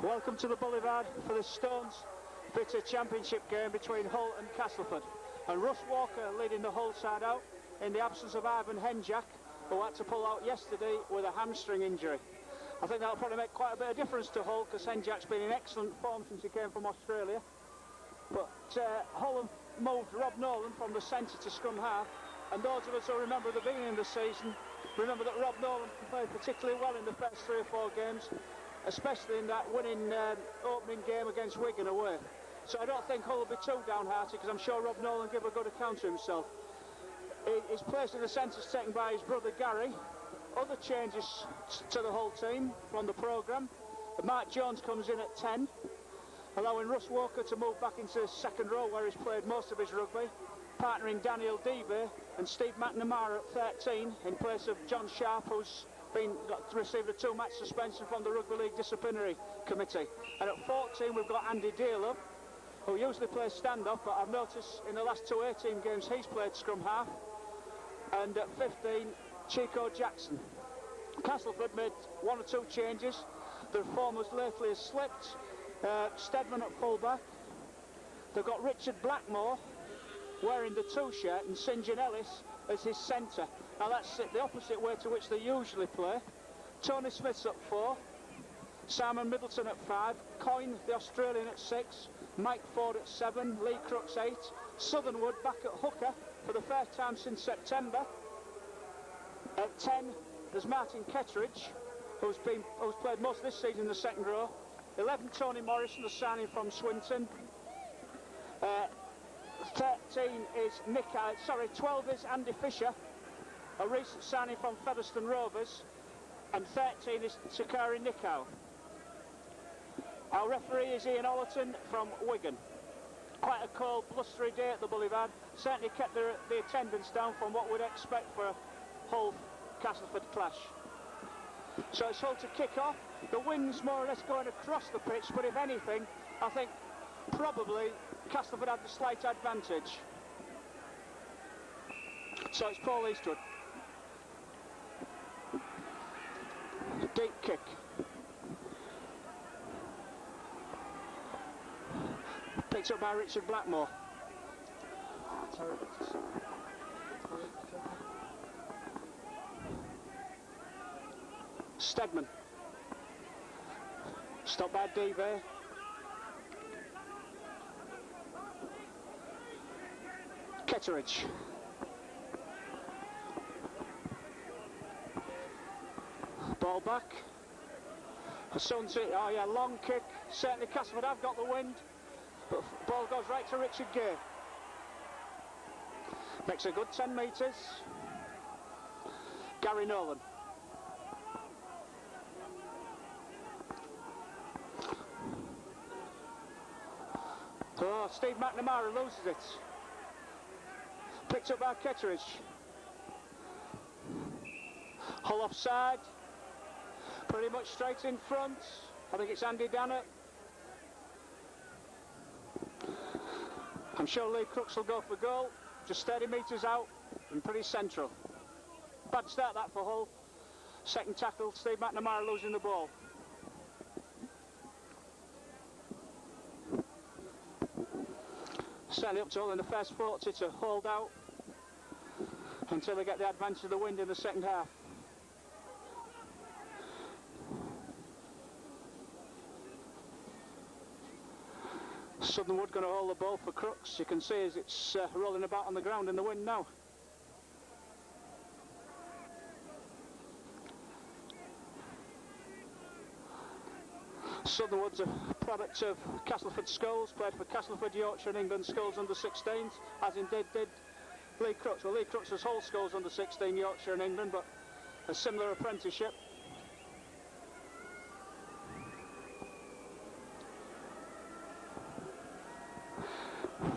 Welcome to the Boulevard for the Stones Bitter Championship game between Hull and Castleford. And Russ Walker leading the Hull side out in the absence of Ivan Henjak, who had to pull out yesterday with a hamstring injury. I think that'll probably make quite a bit of difference to Hull, because Henjak's been in excellent form since he came from Australia. But Hull have moved Rob Nolan from the centre to scrum half, and those of us who remember the beginning of the season remember that Rob Nolan played particularly well in the first 3 or 4 games, especially in that winning opening game against Wigan away. So I don't think Hull will be too downhearted, because I'm sure Rob Nolan gave a good account of himself. His place in the centre is taken by his brother Gary. Other changes to the Hull team from the programme. Mark Jones comes in at 10, allowing Russ Walker to move back into the second row where he's played most of his rugby, partnering Daniel Debe and Steve McNamara at 13 in place of John Sharp, who's received a 2-match suspension from the Rugby League Disciplinary Committee. And at 14 we've got Andy Dearlove, who usually plays stand-off, but I've noticed in the last 2 A-team games he's played scrum half. And at 15, Chico Jackson. Castleford made 1 or 2 changes. The reformers lately has slipped. Stedman at full-back. They've got Richard Blackmore wearing the 2 shirt and St John Ellis as his centre. Now that's the opposite way to which they usually play. Tony Smith's at 4. Simon Middleton at 5. Coyne, the Australian, at 6. Mike Ford at 7. Lee Crooks 8. Southernwood back at hooker for the first time since September. At 10 there's Martin Kettridge, who's played most of this season in the second row. 11 Tony Morrison, the signing from Swinton. 13 is 12 is Andy Fisher, a recent signing from Featherstone Rovers, and 13 is Sakari Nikau. Our referee is Ian Ollerton from Wigan. Quite a cold, blustery day at the Boulevard. Certainly kept the attendance down from what we'd expect for a Hull-Castleford clash. So it's Hull to kick off. The wind's more or less going across the pitch, but if anything, I think probably Castleford had the slight advantage. So it's Paul Eastwood. Deep kick. Picked up by Richard Blackmore. Stedman. Stopped by Debe. Ketteridge. Ball back. Oh yeah, long kick. Certainly Castleford have got the wind, but ball goes right to Richard Gay. Makes a good 10 metres. Gary Nolan. Oh, Steve McNamara loses it. Picked up by Ketteridge. Hull offside. Pretty much straight in front. I think it's Andy Dannett. I'm sure Lee Crooks will go for goal. Just 30 metres out and pretty central. Bad start that for Hull. Second tackle, Steve McNamara losing the ball. Certainly up to Hull in the first 40 to hold out until they get the advantage of the wind in the second half. Southernwood going to hold the ball for Crooks. You can see as it's rolling about on the ground in the wind now. Southernwood's a product of Castleford Schools, played for Castleford, Yorkshire and England Schools under 16s, as indeed did Lee Crooks. Well, Lee Crooks was Hull Schools under 16, Yorkshire and England, but a similar apprenticeship.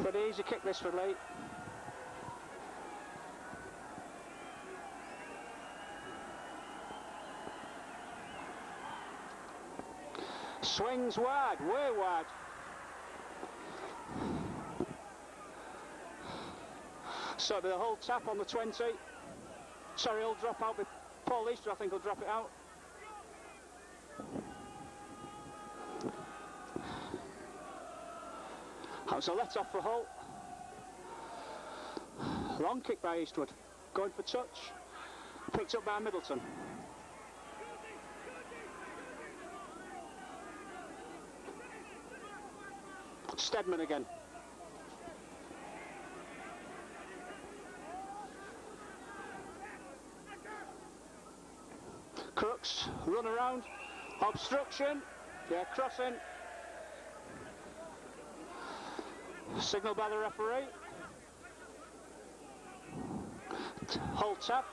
Pretty easy kick this for Lee. Swings wide, way wide. So the whole tap on the 20. Sorry, he'll drop out with Paul Easter, I think he'll drop it out. That's a let off for Hull. Long kick by Eastwood. Going for touch. Picked up by Middleton. Stedman again. Crooks, run around. Obstruction. Yeah, crossing. Signal by the referee. Hull tap.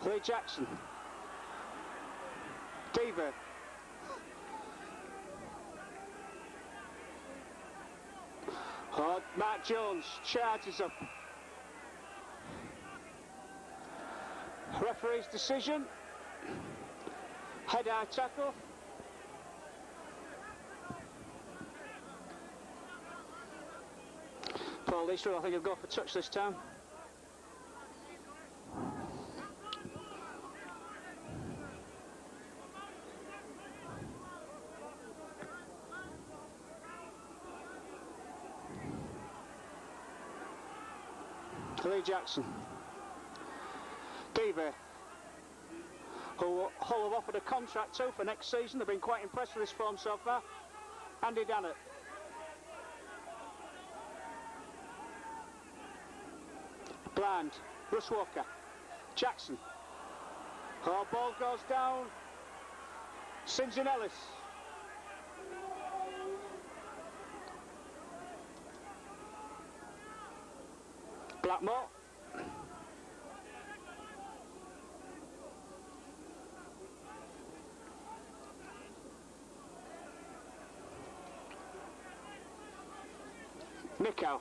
Lee Jackson. Deaver. Oh, Mark Jones charges up. Referee's decision. Head-eye tackle. Paul Eastwood, I think he'll go for touch this time. Lee Jackson. Deaver, who Hull have offered a contract to for next season. They've been quite impressed with this form so far. Andy Dannett. Bland. Russ Walker. Jackson. Oh, ball goes down. St John Ellis. Blackmore. Nickow.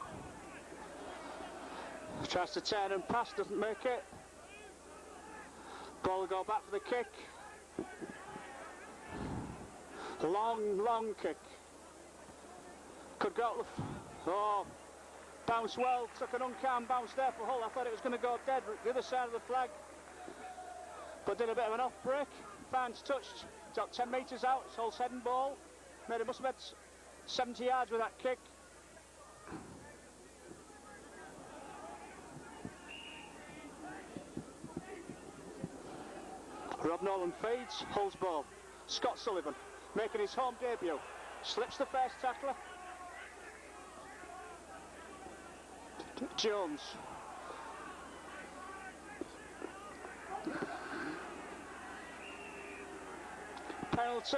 Tries to turn and pass, doesn't make it. Ball will go back for the kick. Long kick. Could go. Oh, bounced well. Took an uncalm bounce there for Hull. I thought it was going to go dead the other side of the flag, but did a bit of an off break. Barnes touched. Got 10 metres out. It's Hull's heading ball. Must have had 70 yards with that kick. Rob Nolan feeds, Hull's ball. Scott Sullivan making his home debut. Slips the first tackler. Jones. Penalty.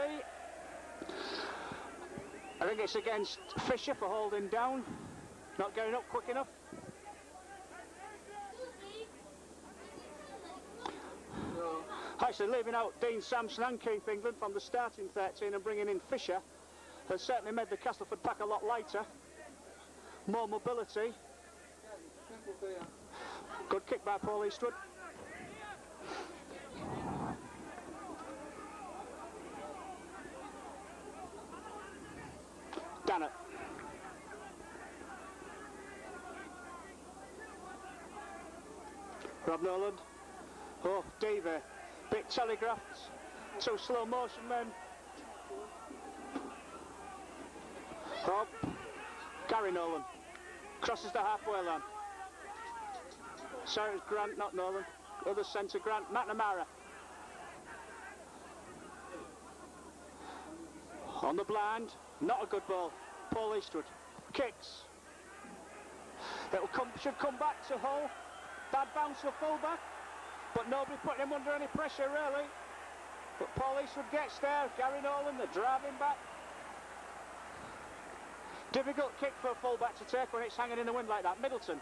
I think it's against Fisher for holding down. Not going up quick enough. Actually leaving out Dean Sampson and Keith England from the starting 13 and bringing in Fisher has certainly made the Castleford pack a lot lighter. More mobility. Good kick by Paul Eastwood. Dannett. Rob Nolan. Oh, Deaver. Bit telegraphed. Two slow motion men. Up. Gary Nolan. Crosses the halfway line. Sorry, it was Grant, not Nolan. Other centre, Grant. McNamara. On the blind. Not a good ball. Paul Eastwood. Kicks. Should come back to Hull. Bad bounce for fullback. But nobody putting him under any pressure, really. But Paul Eastwood gets there. Gary Nolan, they're driving back. Difficult kick for a fullback to take when it's hanging in the wind like that. Middleton.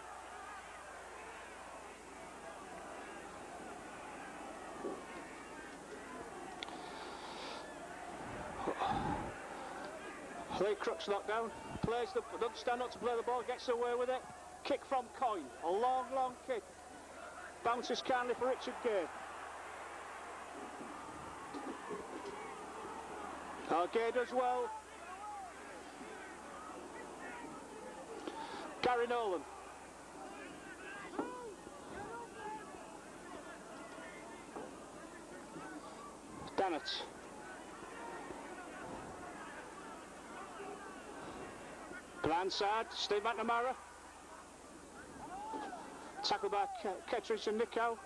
Lee Crooks knocked down. Plays doesn't stand up to play the ball, gets away with it. Kick from Coyne. A long kick. Bounces kindly for Richard Gay. Gay does well. Gary Nolan. Dannett. Blindside, Steve McNamara. Tackled by Kettridge and Nico.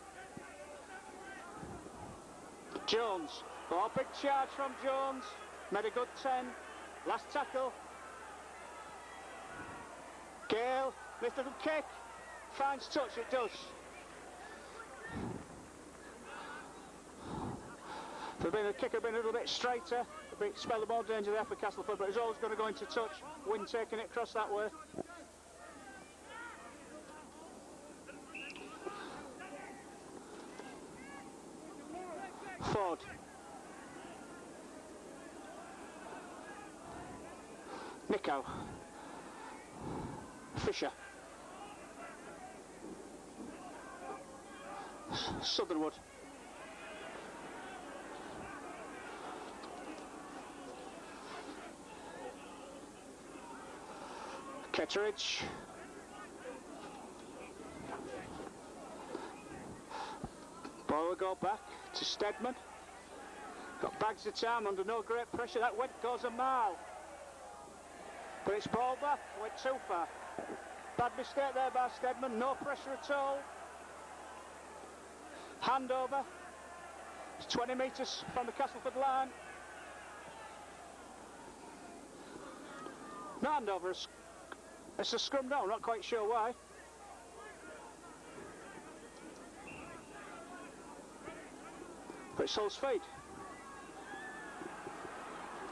Jones. Oh, big charge from Jones. Made a good 10. Last tackle. Gale, this little kick. Finds touch, it does. If the kick had been a little bit straighter, it spelled more danger there for Castleford, but it's always going to go into touch. Wind taking it across that way. Ford. Nico. Fisher. Southernwood. Kettridge. Ball will go back to Stedman. Got bags of time under no great pressure. That went goes a mile. But it's ball back, went too far. Bad mistake there by Stedman, no pressure at all. Handover. It's 20 metres from the Castleford line. No handover. It's a scrum down, not quite sure why. But it's Hull's feet.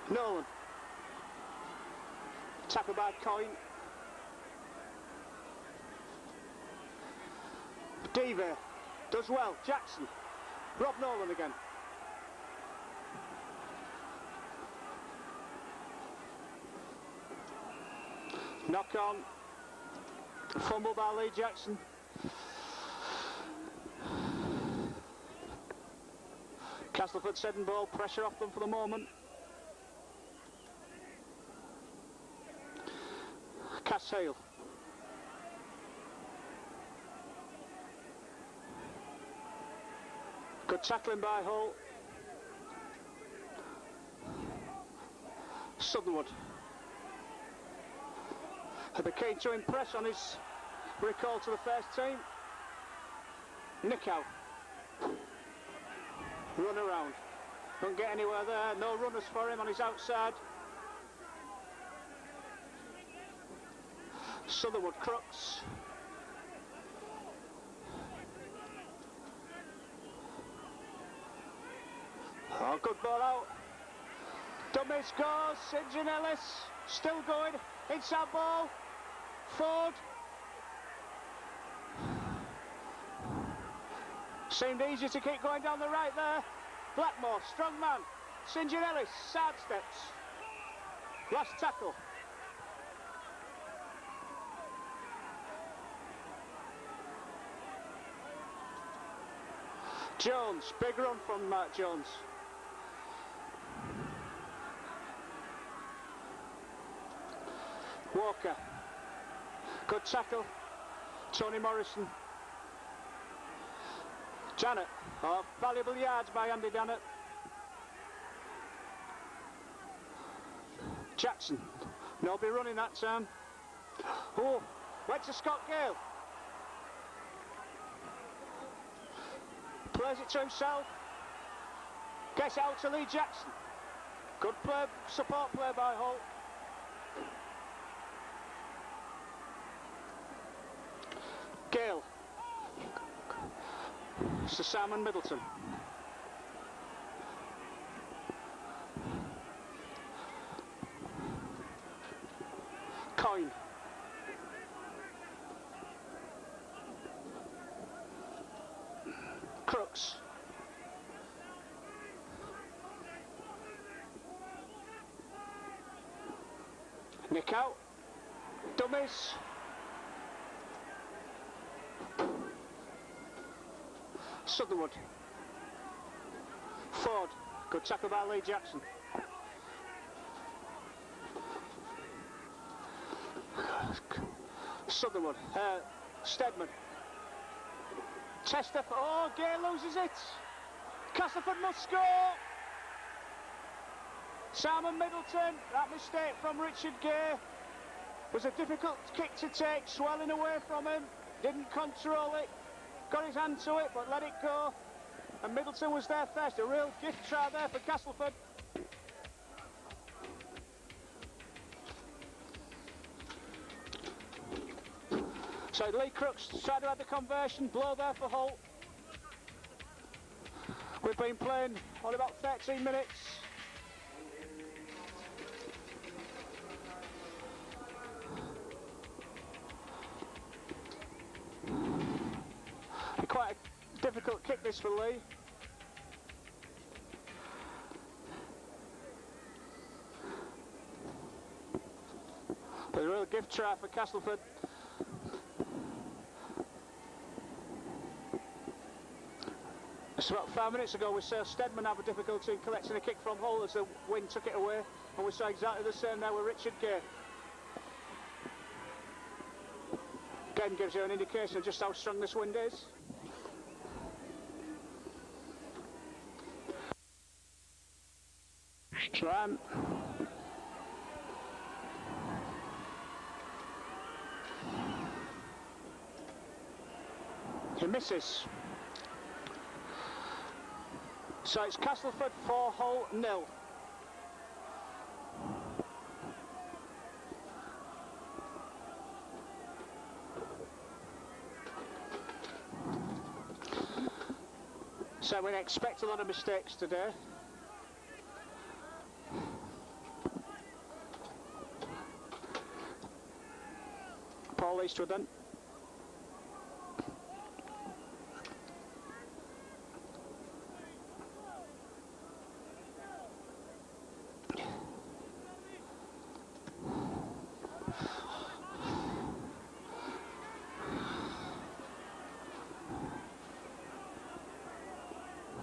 Nolan. Tackled by Coyne. Deaver does well. Jackson. Rob Nolan again. Knock on. Fumble by Lee Jackson. Castleford setting ball, pressure off them for the moment. Cass Hale. Good tackling by Hull. Southernwood. He'll be keen to impress on his recall to the first team. Nico. Run around. Don't get anywhere there. No runners for him on his outside. Southernwood Crooks. Oh, good ball out. Dummy scores. St. John Ellis still going. Inside ball. Ford. Seemed easy to keep going down the right there. Blackmore, strong man. St. John Ellis, side steps. Last tackle. Jones, big run from Mark Jones. Walker. Good tackle. Tony Morrison. Janet. Oh, valuable yards by Andy Janet. Jackson. Nobody running that time. Oh, went to Scott Gale. Plays it to himself. Gets out to Lee Jackson. Good play, support play by Hull. Gale. Sir Simon Middleton. Coyne. Crooks. Nick out. Dummies. Southernwood. Ford. Good tackle by Lee Jackson. Southernwood. Stedman. Tester. Oh, Gale loses it. Castleford must score. Simon Middleton. That mistake from Richard Gay. Was a difficult kick to take, swelling away from him, didn't control it, got his hand to it but let it go, and Middleton was there first. A real gift try there for Castleford. So Lee Crooks tried to have the conversion, blow there for Hull. We've been playing on about 13 minutes. Quite a difficult kick this for Lee. But a real gift try for Castleford. It's about 5 minutes ago we saw Stedman have a difficulty in collecting a kick from Hull as the wind took it away, and we saw exactly the same now with Richard Gay. Again gives you an indication of just how strong this wind is. Tram. He misses. So it's Castleford 4, Hull 0. So we expect a lot of mistakes today. Paul Eastwood then.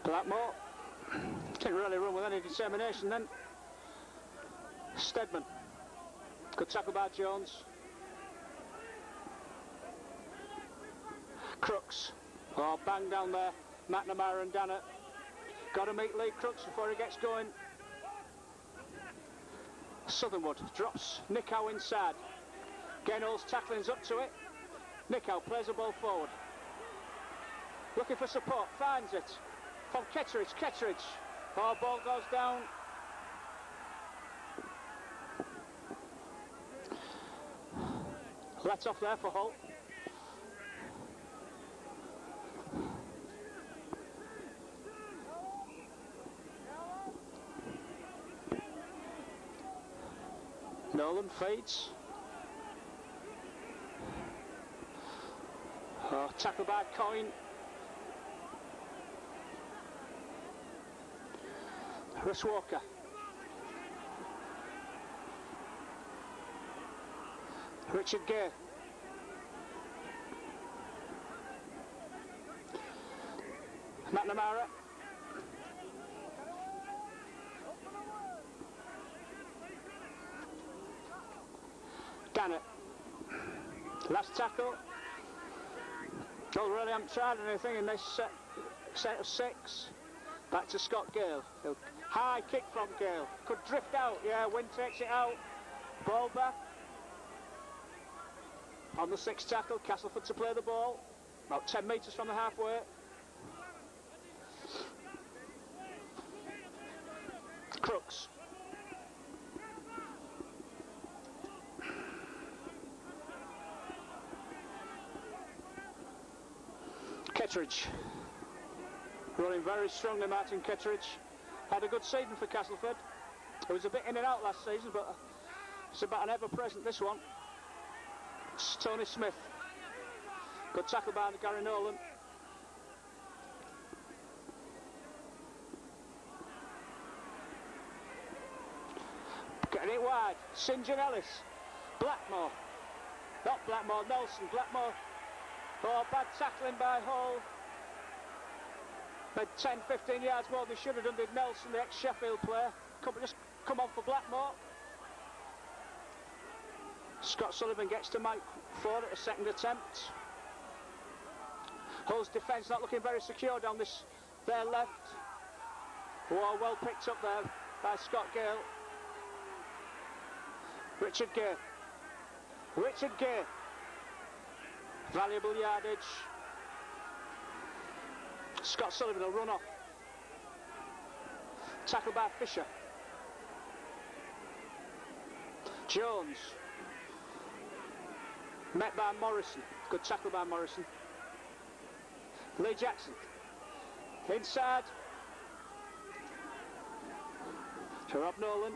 Blackmore didn't really run with any determination then. Stedman, good tackle by Jones. Crooks, oh bang down there, McNamara and Dannett. Got to meet Lee Crooks before he gets going. Southernwood drops Nick Howe inside. Genall's tackling's up to it. Nick Howe plays the ball forward. Looking for support, finds it. From Ketteridge. Oh, ball goes down. Let off there for Hull. Nolan feeds. Oh, tackle by Coyne. Russ Walker. Richard Gay. McNamara. Dannett. Last tackle. Well, really haven't tried anything in this set of 6. Back to Scott Gale. High kick from Gale. Could drift out. Yeah, wind takes it out. Ball back. On the 6th tackle, Castleford to play the ball. About 10 metres from the halfway. Crooks. Ketteridge. Running very strongly, Martin Ketteridge. Had a good season for Castleford. It was a bit in and out last season, but it's about an ever-present this one. It's Tony Smith. Good tackle by Gary Nolan. Getting it wide. St John Ellis. Blackmore. Not Blackmore, Nelson. Blackmore. Oh, bad tackling by Hull. Made 10, 15 yards more than they should have done, did Nelson, the ex-Sheffield player. Just come on for Blackmore. Scott Sullivan gets to Mike Ford at a second attempt. Hull's defence not looking very secure down their left. Oh, well picked up there by Scott Gale. Richard Gay. Richard Gay. Valuable yardage. Scott Sullivan will run off. Tackle by Fisher. Jones. Met by Morrison. Good tackle by Morrison. Lee Jackson. Inside. To Rob Nolan.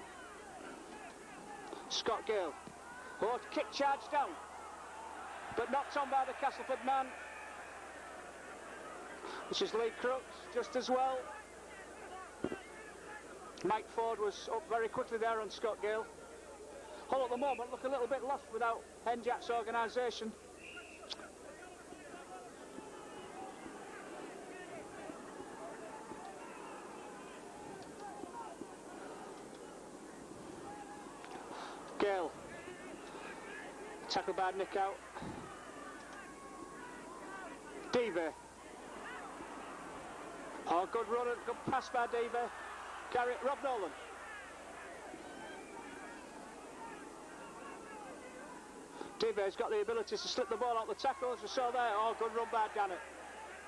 Scott Gale. Oh, kick charge down. But knocked on by the Castleford man. Which is Lee Crooks, just as well. Mike Ford was up very quickly there on Scott Gale. Hull at the moment look a little bit lost without Henjack's organisation. Gale. Tackled by Nick out. Devey. Oh, good run, good pass by Devey. Carry it, Rob Nolan. Devey's got the ability to slip the ball out the tackle, as we saw there. Oh, good run by Dannett.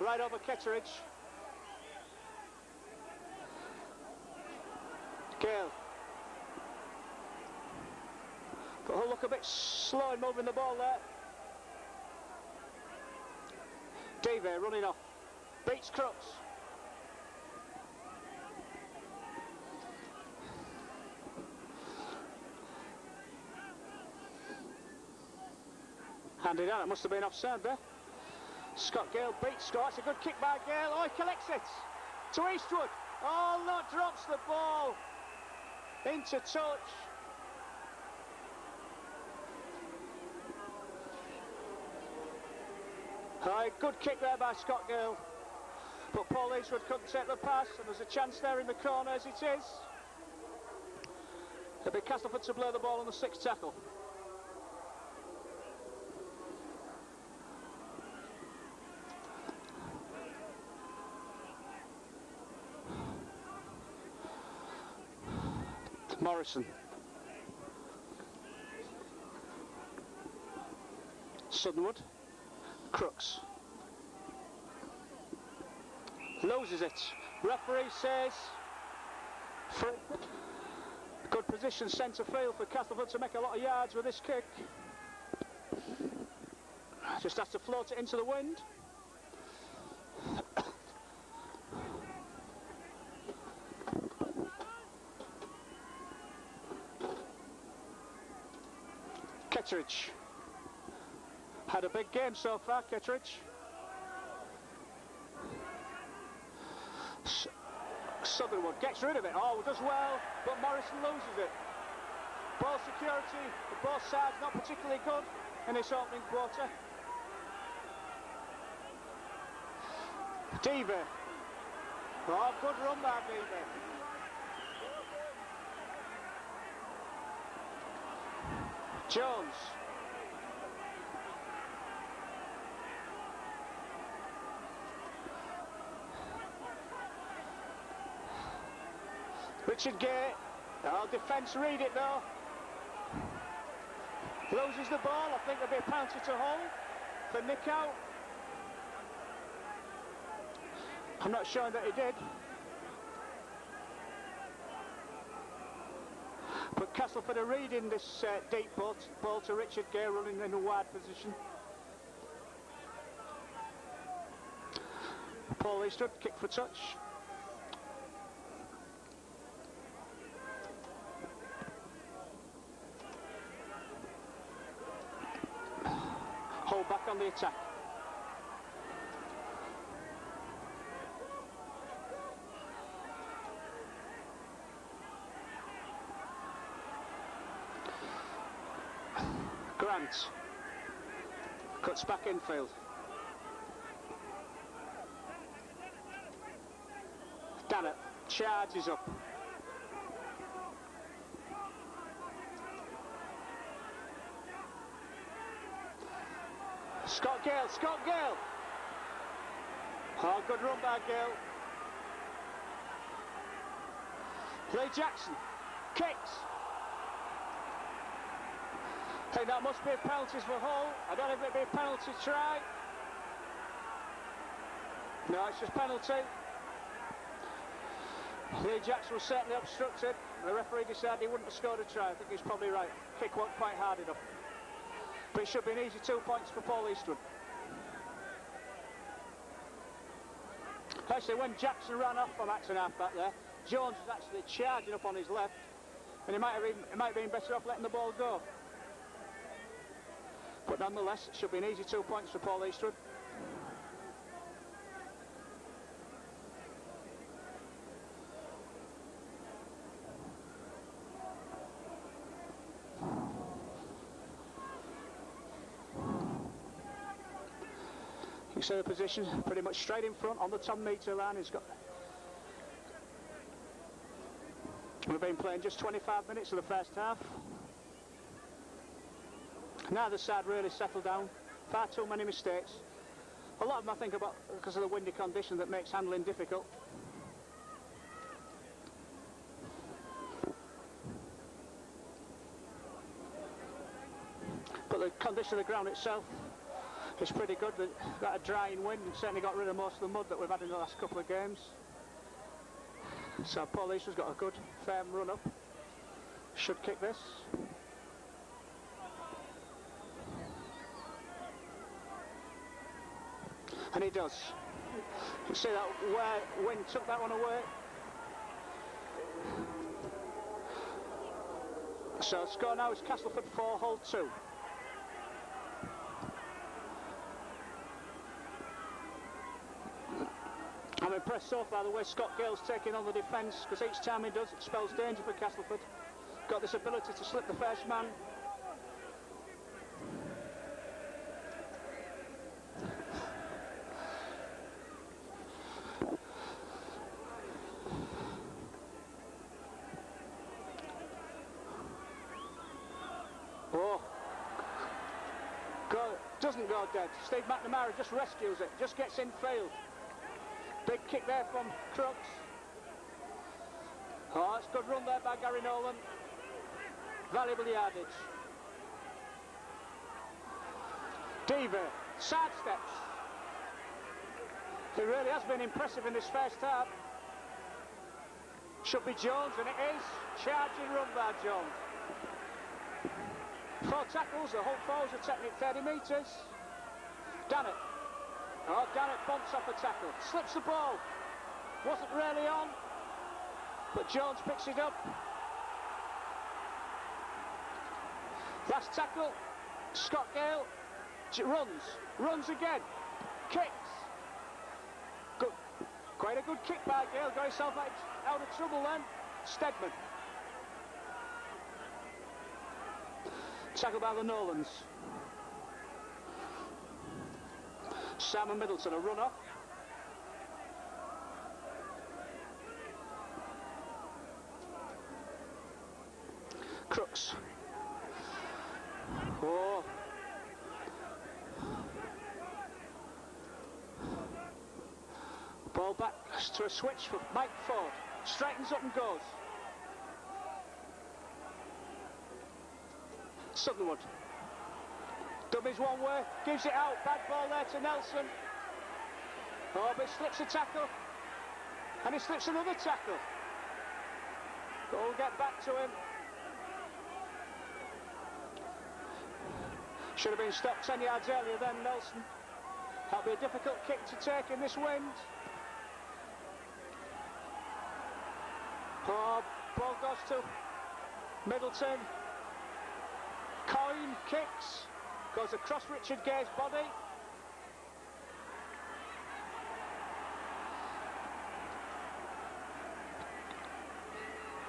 Right over Ketteridge. Gale. But he'll look a bit slow in moving the ball there. Devey running off. Beats Crooks. Handed out, it must have been offside there. Scott Gale beats Scott. It's a good kick by Gale. Oh, he collects it to Eastwood. Oh, no, drops the ball into touch. Oh, good kick there by Scott Gale. But Paul Eastwood couldn't take the pass, and there's a chance there in the corner as it is. It'll be Castleford to blow the ball on the sixth tackle. Morrison. Suddenwood. Crooks. Loses it. Referee says free. Good position centre field for Castleford to make a lot of yards with this kick. Just has to float it into the wind. Ketteridge. Had a big game so far, Ketteridge. Sutherland gets rid of it. Oh, does well, but Morrison loses it. Ball security for both sides not particularly good in this opening quarter. Devey. Oh, good run by Devey. Jones. Richard Gay. Oh, defence read it though. Loses the ball. I think there'll be a penalty to Hull for Nick out. I'm not sure that he did. But Castleford are reading this deep ball to Richard Gay, running in a wide position. Paul Eastwood, kick for touch. Hull back on the attack. Grant cuts back infield. Dannett charges up. Scott Gale, Scott Gale. Oh, good run by Gale. Lee Jackson kicks. I think that must be penalties for Hull. I don't know if it'd be a penalty try. No, it's just penalty. Lee Jackson was certainly obstructed. The referee decided he wouldn't have scored a try. I think he's probably right. Kick wasn't quite hard enough. But it should be an easy 2 points for Paul Eastwood. Actually, when Jackson ran off from Axon half back there, Jones was actually charging up on his left, and he might have been better off letting the ball go. But nonetheless, it should be an easy 2 points for Paul Eastwood. You see the position pretty much straight in front on the 10 metre line. We've been playing just 25 minutes of the first half. Neither side really settled down. Far too many mistakes. A lot of them I think about because of the windy condition that makes handling difficult. But the condition of the ground itself is pretty good. We've got a drying wind and certainly got rid of most of the mud that we've had in the last couple of games. So Paul Eastwood's got a good firm run up. Should kick this. And he does. You see that where wind took that one away. So score now is Castleford 4, Hull 2. I'm impressed so far the way Scott Gale's taking on the defence, because each time he does it spells danger for Castleford. Got this ability to slip the first man. Oh, doesn't go dead. Steve McNamara just rescues it, just gets in field. Big kick there from Crooks. Oh, that's a good run there by Gary Nolan. Valuable yardage. Deaver, sidesteps. He really has been impressive in this first half. Should be Jones, and it is. Charging run by Jones. 4 tackles, the Hull forwards are taking it 30 metres. Dannett. Oh, Dannett bumps off a tackle. Slips the ball. Wasn't really on. But Jones picks it up. Last tackle. Scott Gale runs again. Kicks. Good. Quite a good kick by Gale. Got himself out of trouble then. Stedman. Tackle by the Nolans. Simon Middleton, a run off. Crooks. Oh. Ball back to a switch for Mike Ford. Straightens up and goes. Sutherland. Dummies one way, gives it out, bad ball there to Nelson. Oh, but he slips a tackle. And he slips another tackle. But we'll get back to him. Should have been stopped 10 yards earlier then, Nelson. That'll be a difficult kick to take in this wind. Oh, ball goes to Middleton. Coyne kicks. Goes across Richard Gay's body.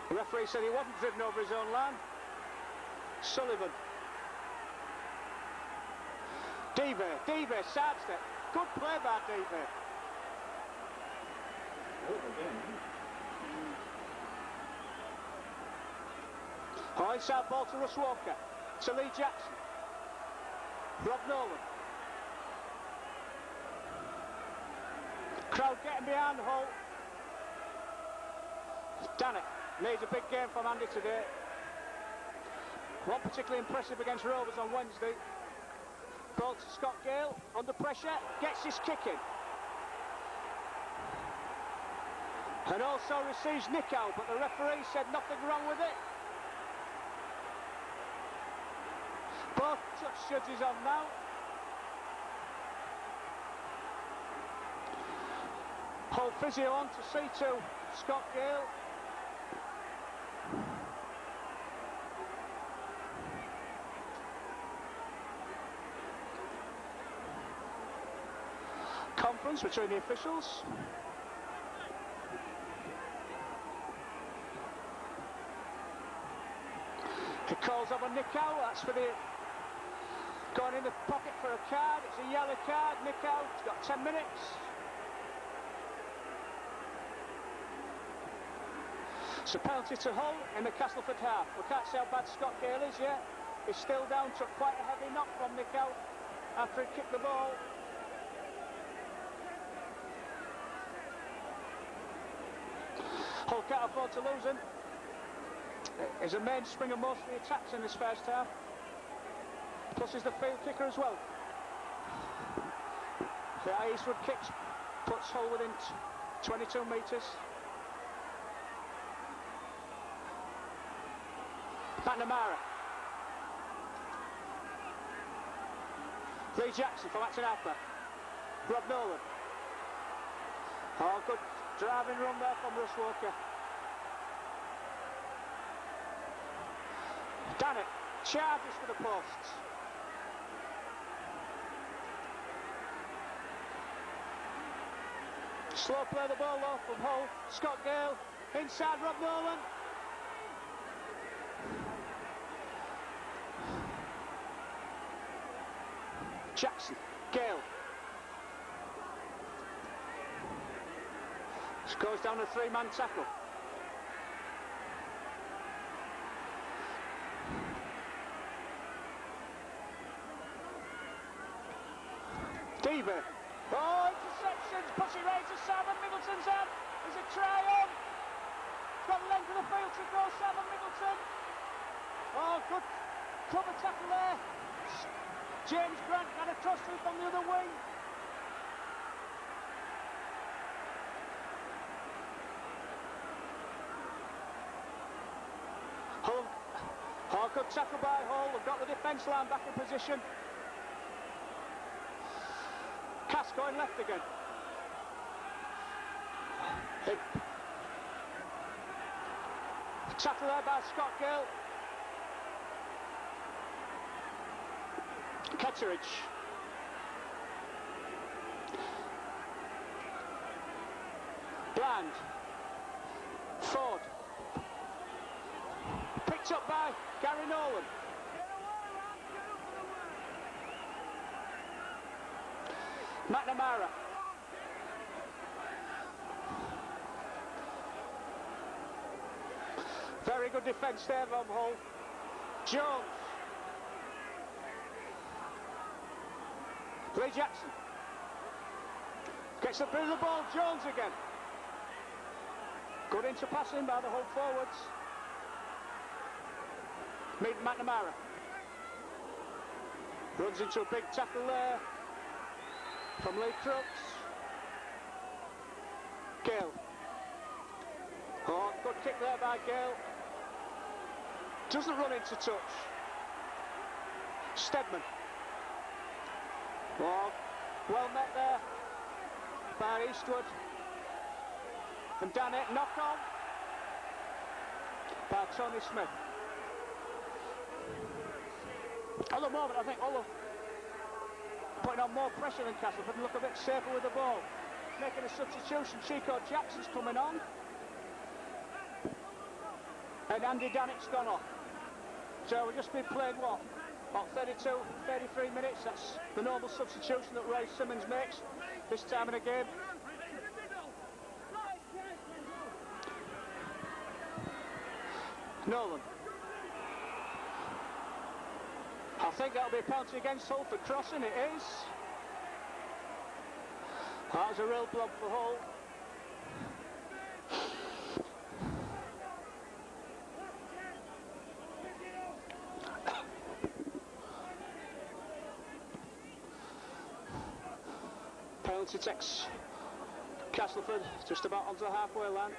The referee said he wasn't driven over his own line. Sullivan. Deaver, sidestep. Good play by Deaver. Oh, inside ball to Russ Walker. To Lee Jackson. Rob Nolan. Crowd getting behind Hull. Dannett needs a big game from Andy today. One particularly impressive against Rovers on Wednesday. Ball to Scott Gale, under pressure, gets his kick in. And also receives nick out, but the referee said nothing wrong with it. Both touch judges on now. Hull physio on to see to Scott Gale. Conference between the officials. He calls up a nick out. That's for the going in the pocket for a card. It's a yellow card. Nick out. He's got 10 minutes. It's a penalty to Hull in the Castleford half. We can't see how bad Scott Gale is yet. He's still down. Took quite a heavy knock from Nick out after he kicked the ball. Hull can't afford to lose him. He's a mainspring of most of the attacks in this first half. Plus he's the field kicker as well. The Eastwood kicks puts Hull within 22 metres. McNamara. Lee Jackson from Acton Harper. Rob Nolan. Oh, good driving run there from Russ Walker. Dannett charges for the posts. Slow play the ball off from Hull. Scott Gale inside Rob Nolan. Jackson, Gale. This goes down a three-man tackle. Deaver. Oh, interceptions. Pussy raises Simon Middleton's hand. There's a try on. He's got the length of the field to go, Simon Middleton. Oh, good cover tackle there. James Grant had a toss sweep on the other wing. Hull. Oh, good tackle by Hull. They've got the defence line back in position. Cass going left again. Tackle there by Scott Gale. Ketteridge. Bland. Ford. Picked up by Gary Nolan. McNamara. Very good defence there from Hull. Jones. Lee Jackson. Gets up through the ball. Jones again. Good into passing by the Hull forwards. Meet McNamara. Runs into a big tackle there from Lee Crooks. Gale. Oh, good kick there by Gale. Doesn't run into touch. Stedman. Oh, well met there by Eastwood. And Dannett, knock on by Tony Smith. At the moment, I think Hull putting on more pressure than Castleford and look a bit safer with the ball. Making a substitution, Chico Jackson's coming on. And Andy Dannett's gone off. So we've just been playing what? About 32, 33 minutes. That's the normal substitution that Ray Simmons makes this time in a game. Nolan. I think that'll be a penalty against Hull for crossing. It is. That was a real blob for Hull. penalty takes Castleford just about onto the halfway line.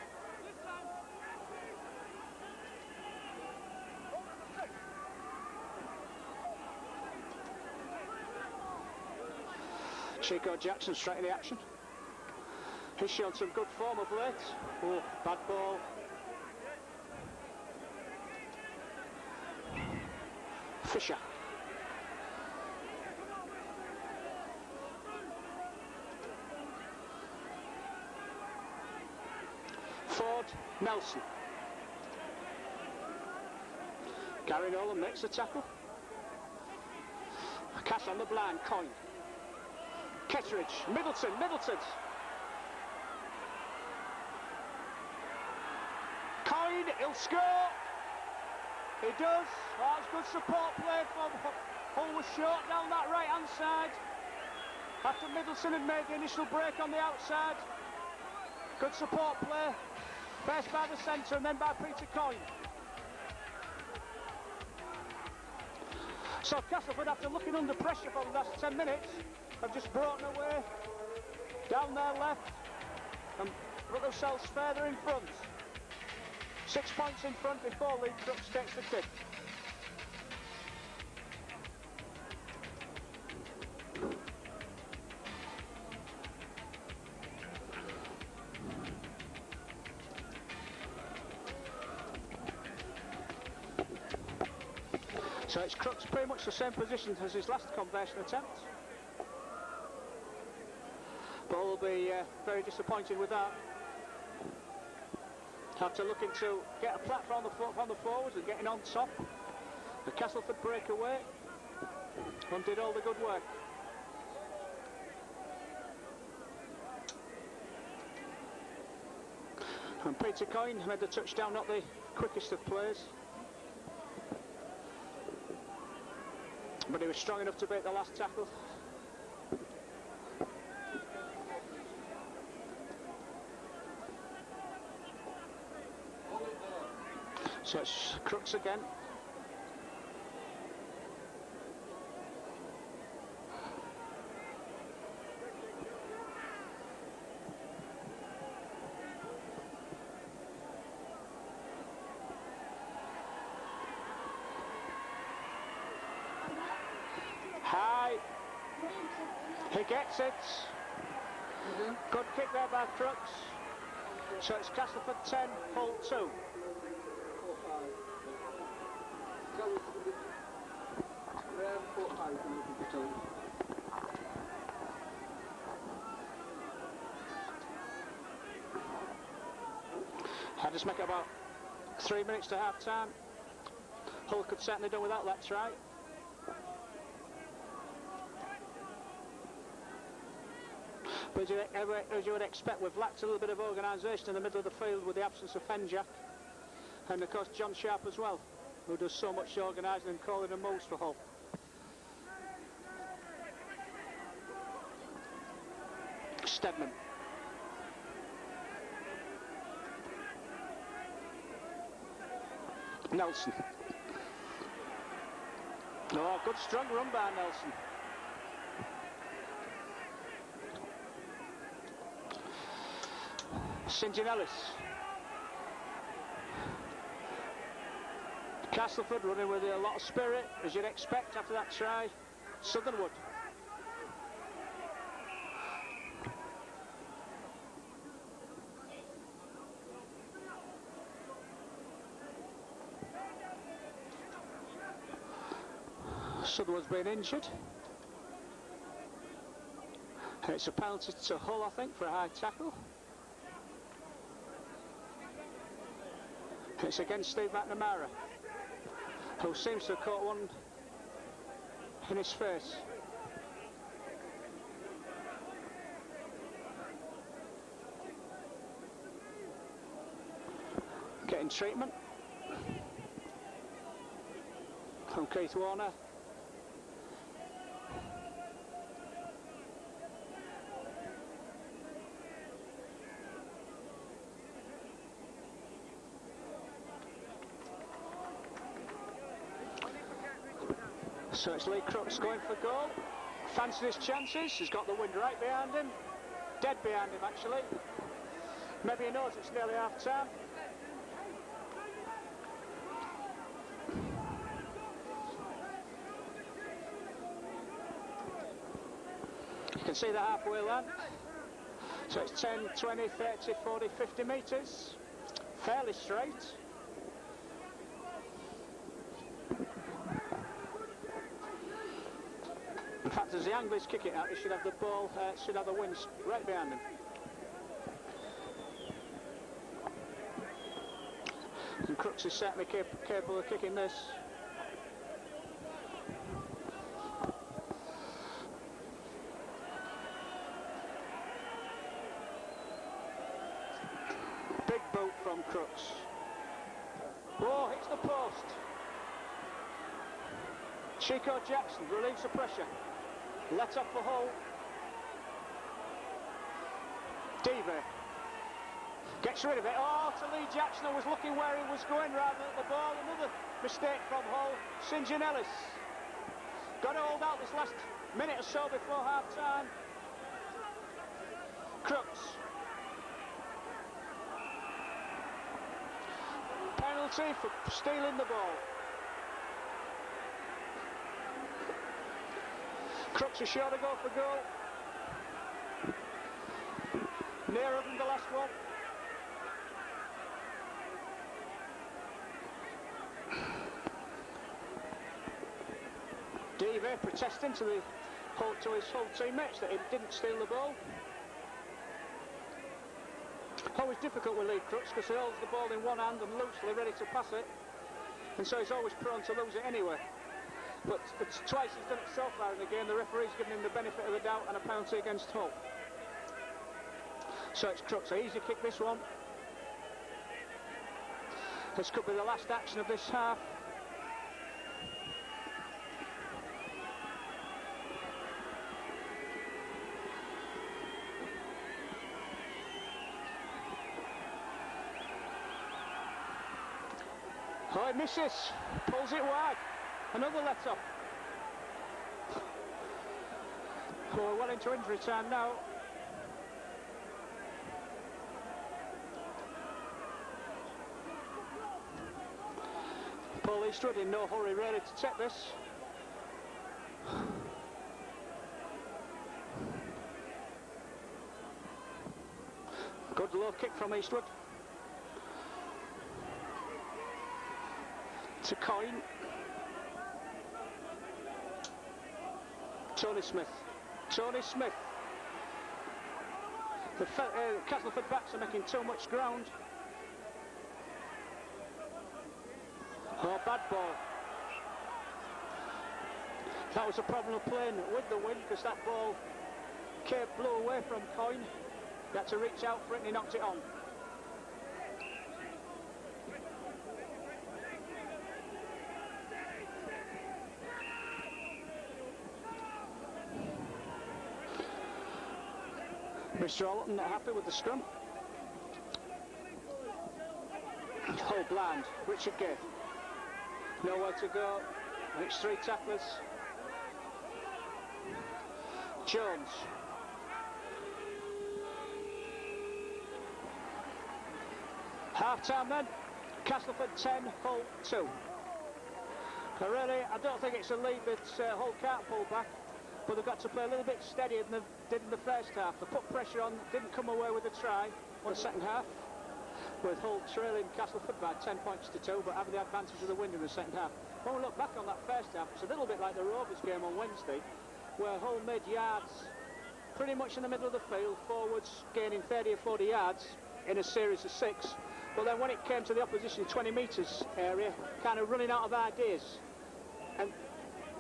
Chico Jackson straight in the action. He's shown some good form of late. Oh, bad ball. Fisher. Ford, Nelson. Gary Nolan makes the tackle. Cash on the blind, Coyne. Kettridge, Middleton. Coyne, he'll score. He does. Oh, that's good support play from Hull. Was short down that right hand side. After Middleton had made the initial break on the outside. Good support play. First by the centre and then by Peter Coyne. So Castleford, after looking under pressure for the last 10 minutes, have just brought away down their left and put themselves further in front. 6 points in front before Lee Crooks takes the kick. So it's Crooks pretty much the same position as his last conversion attempt. But will be very disappointed with that. After looking to get a platform on the forwards and getting on top, the Castleford break away and did all the good work. And Peter Coyne made the touchdown, not the quickest of plays, but he was strong enough to beat the last tackle. So it's Crooks again. High. He gets it. Good kick there by Crooks. So it's Castleford 10, Hull 2. I just make it about 3 minutes to half time. Hull could certainly do without that try. But as you would expect, we've lacked a little bit of organisation in the middle of the field with the absence of Fenjack. And of course John Sharp as well, who does so much organising and calling the moves for Hull. Stedman. Nelson. Oh, good strong run by Nelson. St. John Ellis. Castleford running with a lot of spirit, as you'd expect after that try. Southernwood. Southernwood's been injured. It's a penalty to Hull, I think, for a high tackle. It's against Steve McNamara, who seems to have caught one in his face. Getting treatment from Keith Warner. So it's Lee Crooks going for goal. Fancies his chances. He's got the wind right behind him. dead behind him actually. Maybe he knows it's nearly half time. You can see the halfway line. So it's 10, 20, 30, 40, 50 metres. Fairly straight. In fact, as the anglers kick it out, they should have the ball, should have the wings right behind them. And Crooks is certainly capable of kicking this. Big boot from Crooks. Oh, hits the post. Chico Jackson relieves the pressure. Let off the hole. Diva gets rid of it. Oh, to Lee Jackson, who was looking where he was going rather than at the ball. Another mistake from Hull. St John Ellis got to hold out this last minute or so before half time. Crooks. Penalty for stealing the ball. Crooks is sure to go for goal. Nearer than the last one. Diva protesting to his Hull teammates that he didn't steal the ball. Always difficult with Lee Crooks because he holds the ball in one hand and loosely ready to pass it, and so he's always prone to lose it anyway. But twice he's done it so far in the game, the referee's given him the benefit of the doubt and a penalty against Hull. So it's Crooks, an easy kick this one. This could be the last action of this half. Oh, he misses, pulls it wide. Another let off. Oh, we're well into injury time now. Paul Eastwood in no hurry really to take this. Good low kick from Eastwood. To Coyne. Tony Smith. Tony Smith. The Castleford backs are making too much ground. Oh, bad ball. That was a problem of playing with the wind because that ball blew away from Coyne. He had to reach out for it and he knocked it on. Mr. Alton not happy with the scrum. Hull blind. Richard Gay. Nowhere to go. And it's three tacklers. Jones. Half time then. Castleford 10, Hull 2. Now really, I don't think it's a lead that Hull can't pull back, but they've got to play a little bit steadier than they did in the first half. They put pressure on, didn't come away with a try in the second half, with Hull trailing Castleford by 10 points to 2, but having the advantage of the wind in the second half. When we look back on that first half, it's a little bit like the Rovers game on Wednesday, where Hull made yards pretty much in the middle of the field, forwards gaining 30 or 40 yards in a series of 6. But then when it came to the opposition 20 metres area, kind of running out of ideas,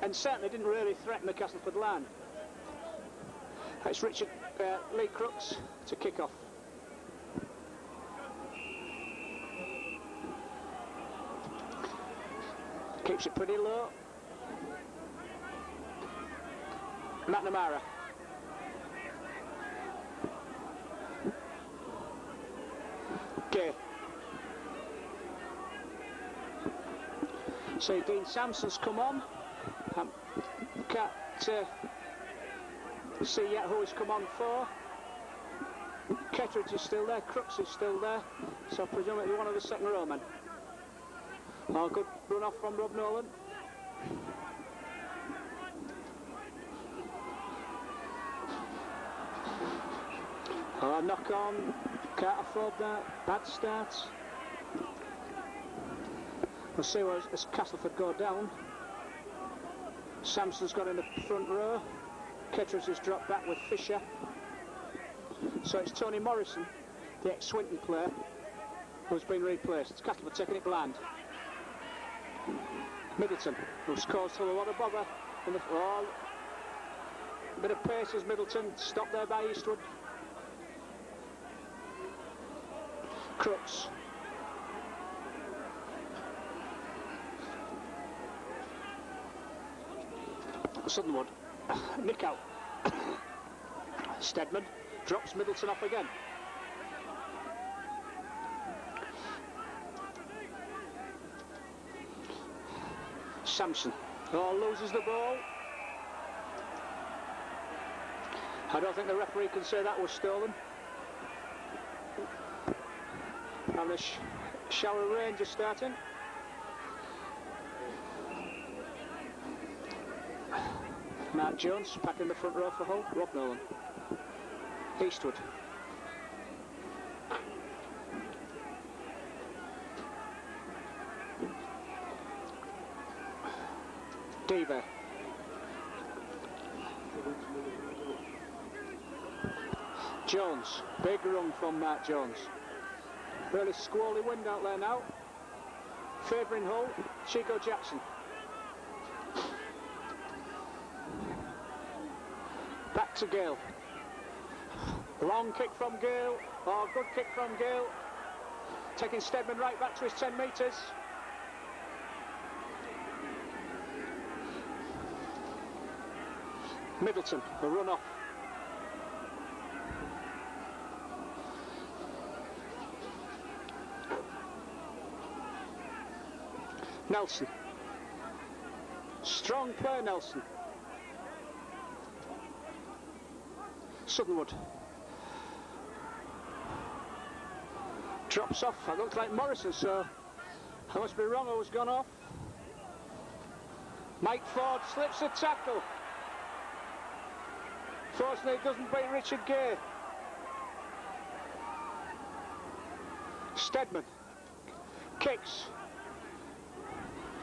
and certainly didn't really threaten the Castleford line. It's Richard Lee Crooks to kick off. Keeps it pretty low. McNamara. Okay. So Dean Sampson's come on. Can't see yet who he's come on for. Kettridge is still there, Crooks is still there, so presumably one of the second row men. Oh, good run off from Rob Nolan. Oh, knock on, can't afford that, bad start. We'll see as Castleford go down. Sampson's got in the front row. Kettridge has dropped back with Fisher. So it's Tony Morrison, the ex-Swinton player, who's been replaced. It's Castleford taking it blind. Middleton, who's caused a lot of bother. In the, a bit of pace as Middleton, stopped there by Eastwood. Crooks. Sutherland, nick out. Stedman drops Middleton off again. Sampson, loses the ball. I don't think the referee can say that was stolen. And the shower of rain just starting. Mark Jones back in the front row for Hull. Rob Nolan. Eastwood. Deaver. Jones. Big run from Mark Jones. Really squally wind out there now. Favouring Hull. Chico Jackson. Back to Gale. Long kick from Gale. Oh, good kick from Gale. Taking Stedman right back to his 10 metres. Middleton, a run off. Nelson. Strong player, Nelson. Sutherland. Drops off. That looks like Morrison, so I must be wrong, who's gone off. Mike Ford slips a tackle. Fortunately, it doesn't beat Richard Gay. Stedman. Kicks.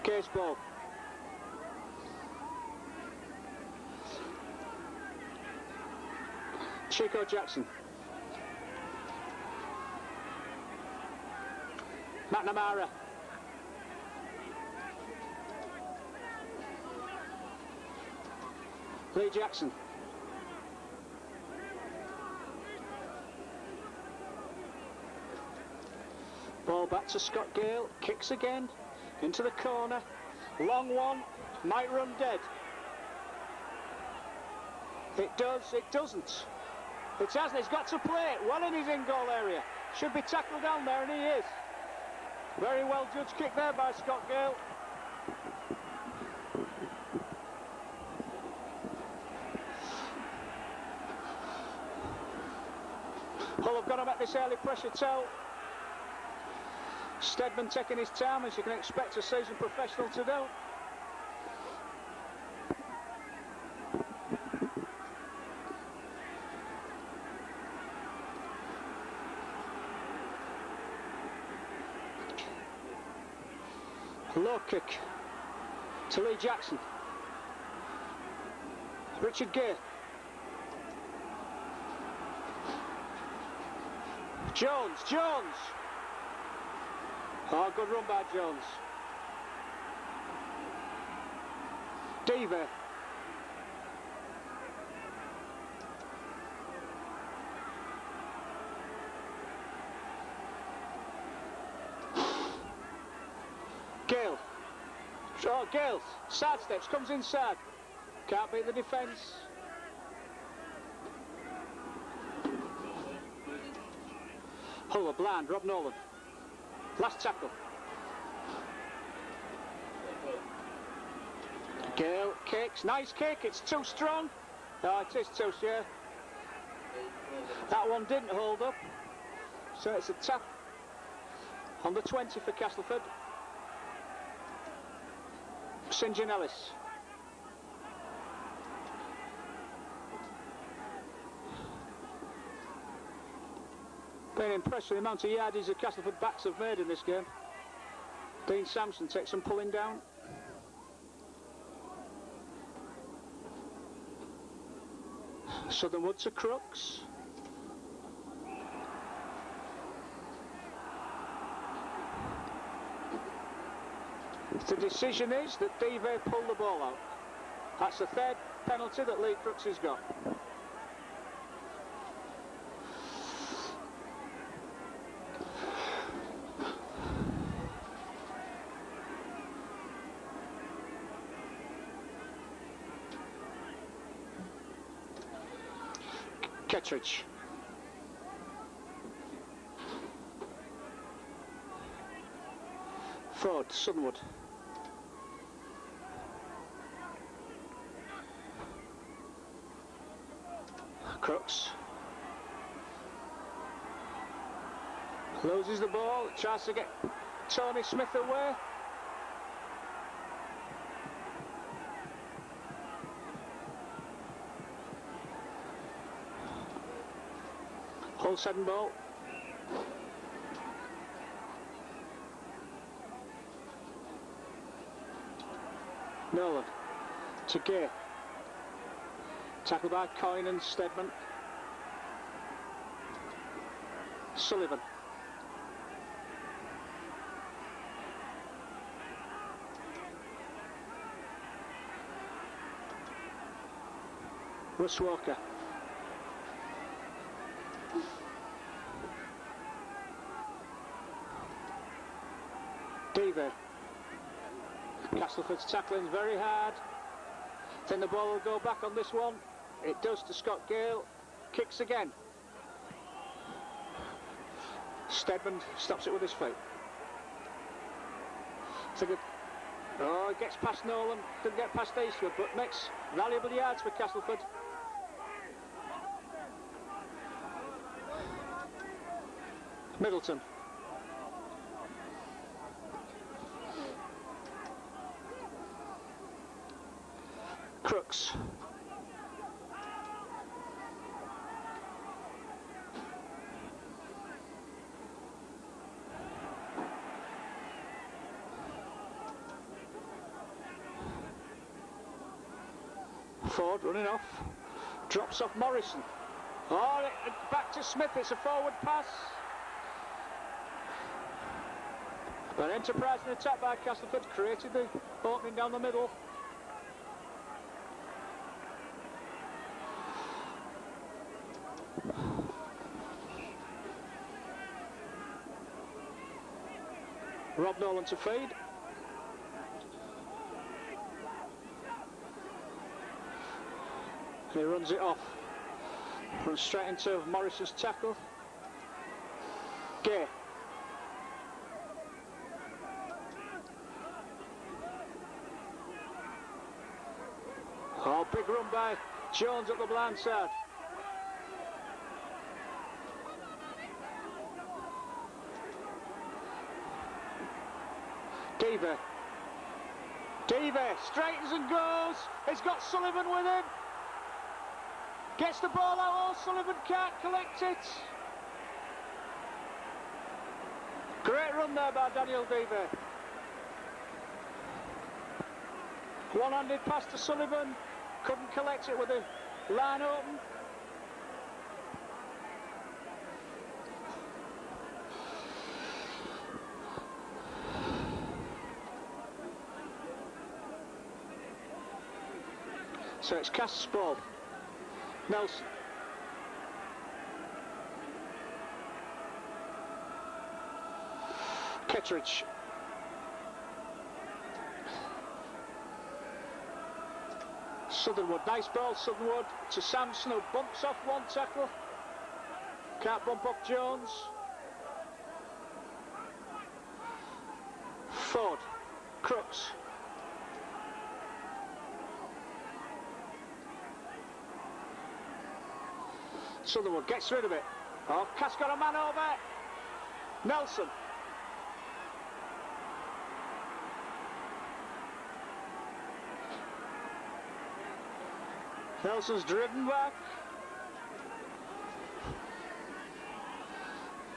Gay's ball. Chico Jackson. McNamara. Lee Jackson. Ball back to Scott Gale. Kicks again. Into the corner. Long one. Might run dead. It does. It doesn't. It hasn't. He's got to play it. Well in his in-goal area. Should be tackled down there, and he is. Very well judged kick there by Scott Gale. Hull have got to make this early pressure tell. Stedman taking his time, as you can expect a seasoned professional to do. Low kick to Lee Jackson. Richard Gay. Jones. Oh, good run by Jones. Deaver. Gale. Oh, Gale. Side steps, comes inside. Can't beat the defence. Hull are blind, Rob Nolan. Last tackle. Gale kicks, nice kick, it's too strong. Oh, it is too, yeah. That one didn't hold up. So it's a tap on the 20 for Castleford. St John Ellis. Been impressed with the amount of yardies the Castleford backs have made in this game. Dean Sampson takes some pulling down. Southernwood to Crooks. The decision is that Dive pulled the ball out. That's the third penalty that Lee Crooks has got. Kettridge. Ford, Sunwood. Crooks. Loses the ball, tries to get Tony Smith away. Hull second ball. Nolan to Gay. Tackled by Coyne and Stedman. Sullivan. Russ Walker. Diva. Castleford's tackling very hard. Think the ball will go back on this one. It does to Scott Gale. Kicks again. Stedman stops it with his feet. Oh, it gets past Nolan. Didn't get past Eastwood, but makes valuable yards for Castleford. Middleton. Crooks. Ford running off. Drops off Morrison. Oh, back to Smith. It's a forward pass. An enterprising attack by Castleford created the opening down the middle. Rob Nolan to feed. He runs it off. Runs straight into Morrison's tackle. Gay. Oh, big run by Jones at the blind side. Diva straightens and goes. He's got Sullivan with him. Gets the ball out. Oh, Sullivan can't collect it. Great run there by Daniel Diva. One-handed pass to Sullivan. Couldn't collect it with the line open. So it's Cass's ball. Nelson. Kettridge. Southernwood, nice ball, Southernwood to Sampson, who bumps off one tackle. Can't bump off Jones. Ford, Crooks. Sutherland gets rid of it. Oh, Cass got a man over. Nelson. Nelson's driven back.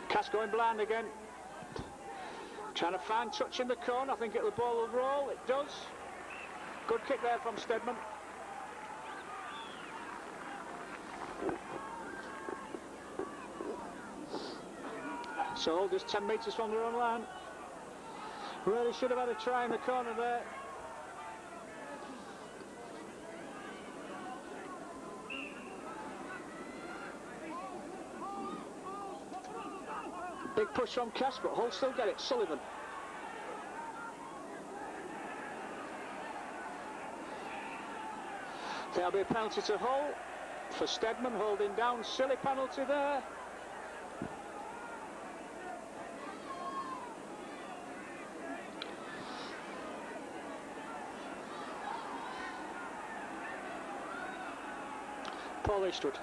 Cass going blind again. Trying to find touch in the corner. I think the ball will roll. It does. Good kick there from Stedman. So just 10 metres from their own line. Really should have had a try in the corner there. Big push from Cass, but Hull still get it. Sullivan. There'll be a penalty to Hull for Stedman holding down. Silly penalty there. Paul Eastwood.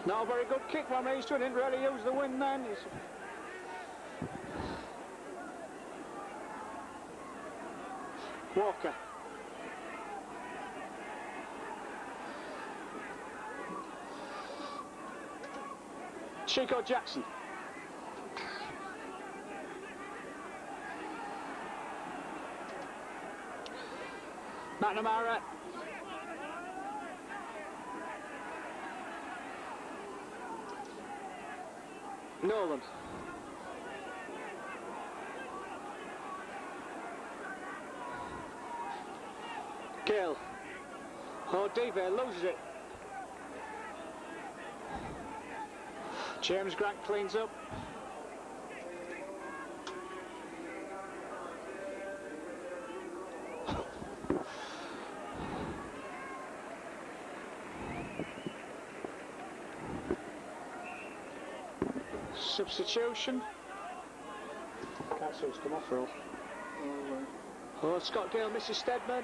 Not a very good kick from Eastwood, didn't really use the wind then. Walker. Chico Jackson. McNamara. Nolan. Gale. Oh, Dive loses it. James Grant cleans up. Substitution. Can't see who's come off for all. Oh, Scott Gale misses Stedman.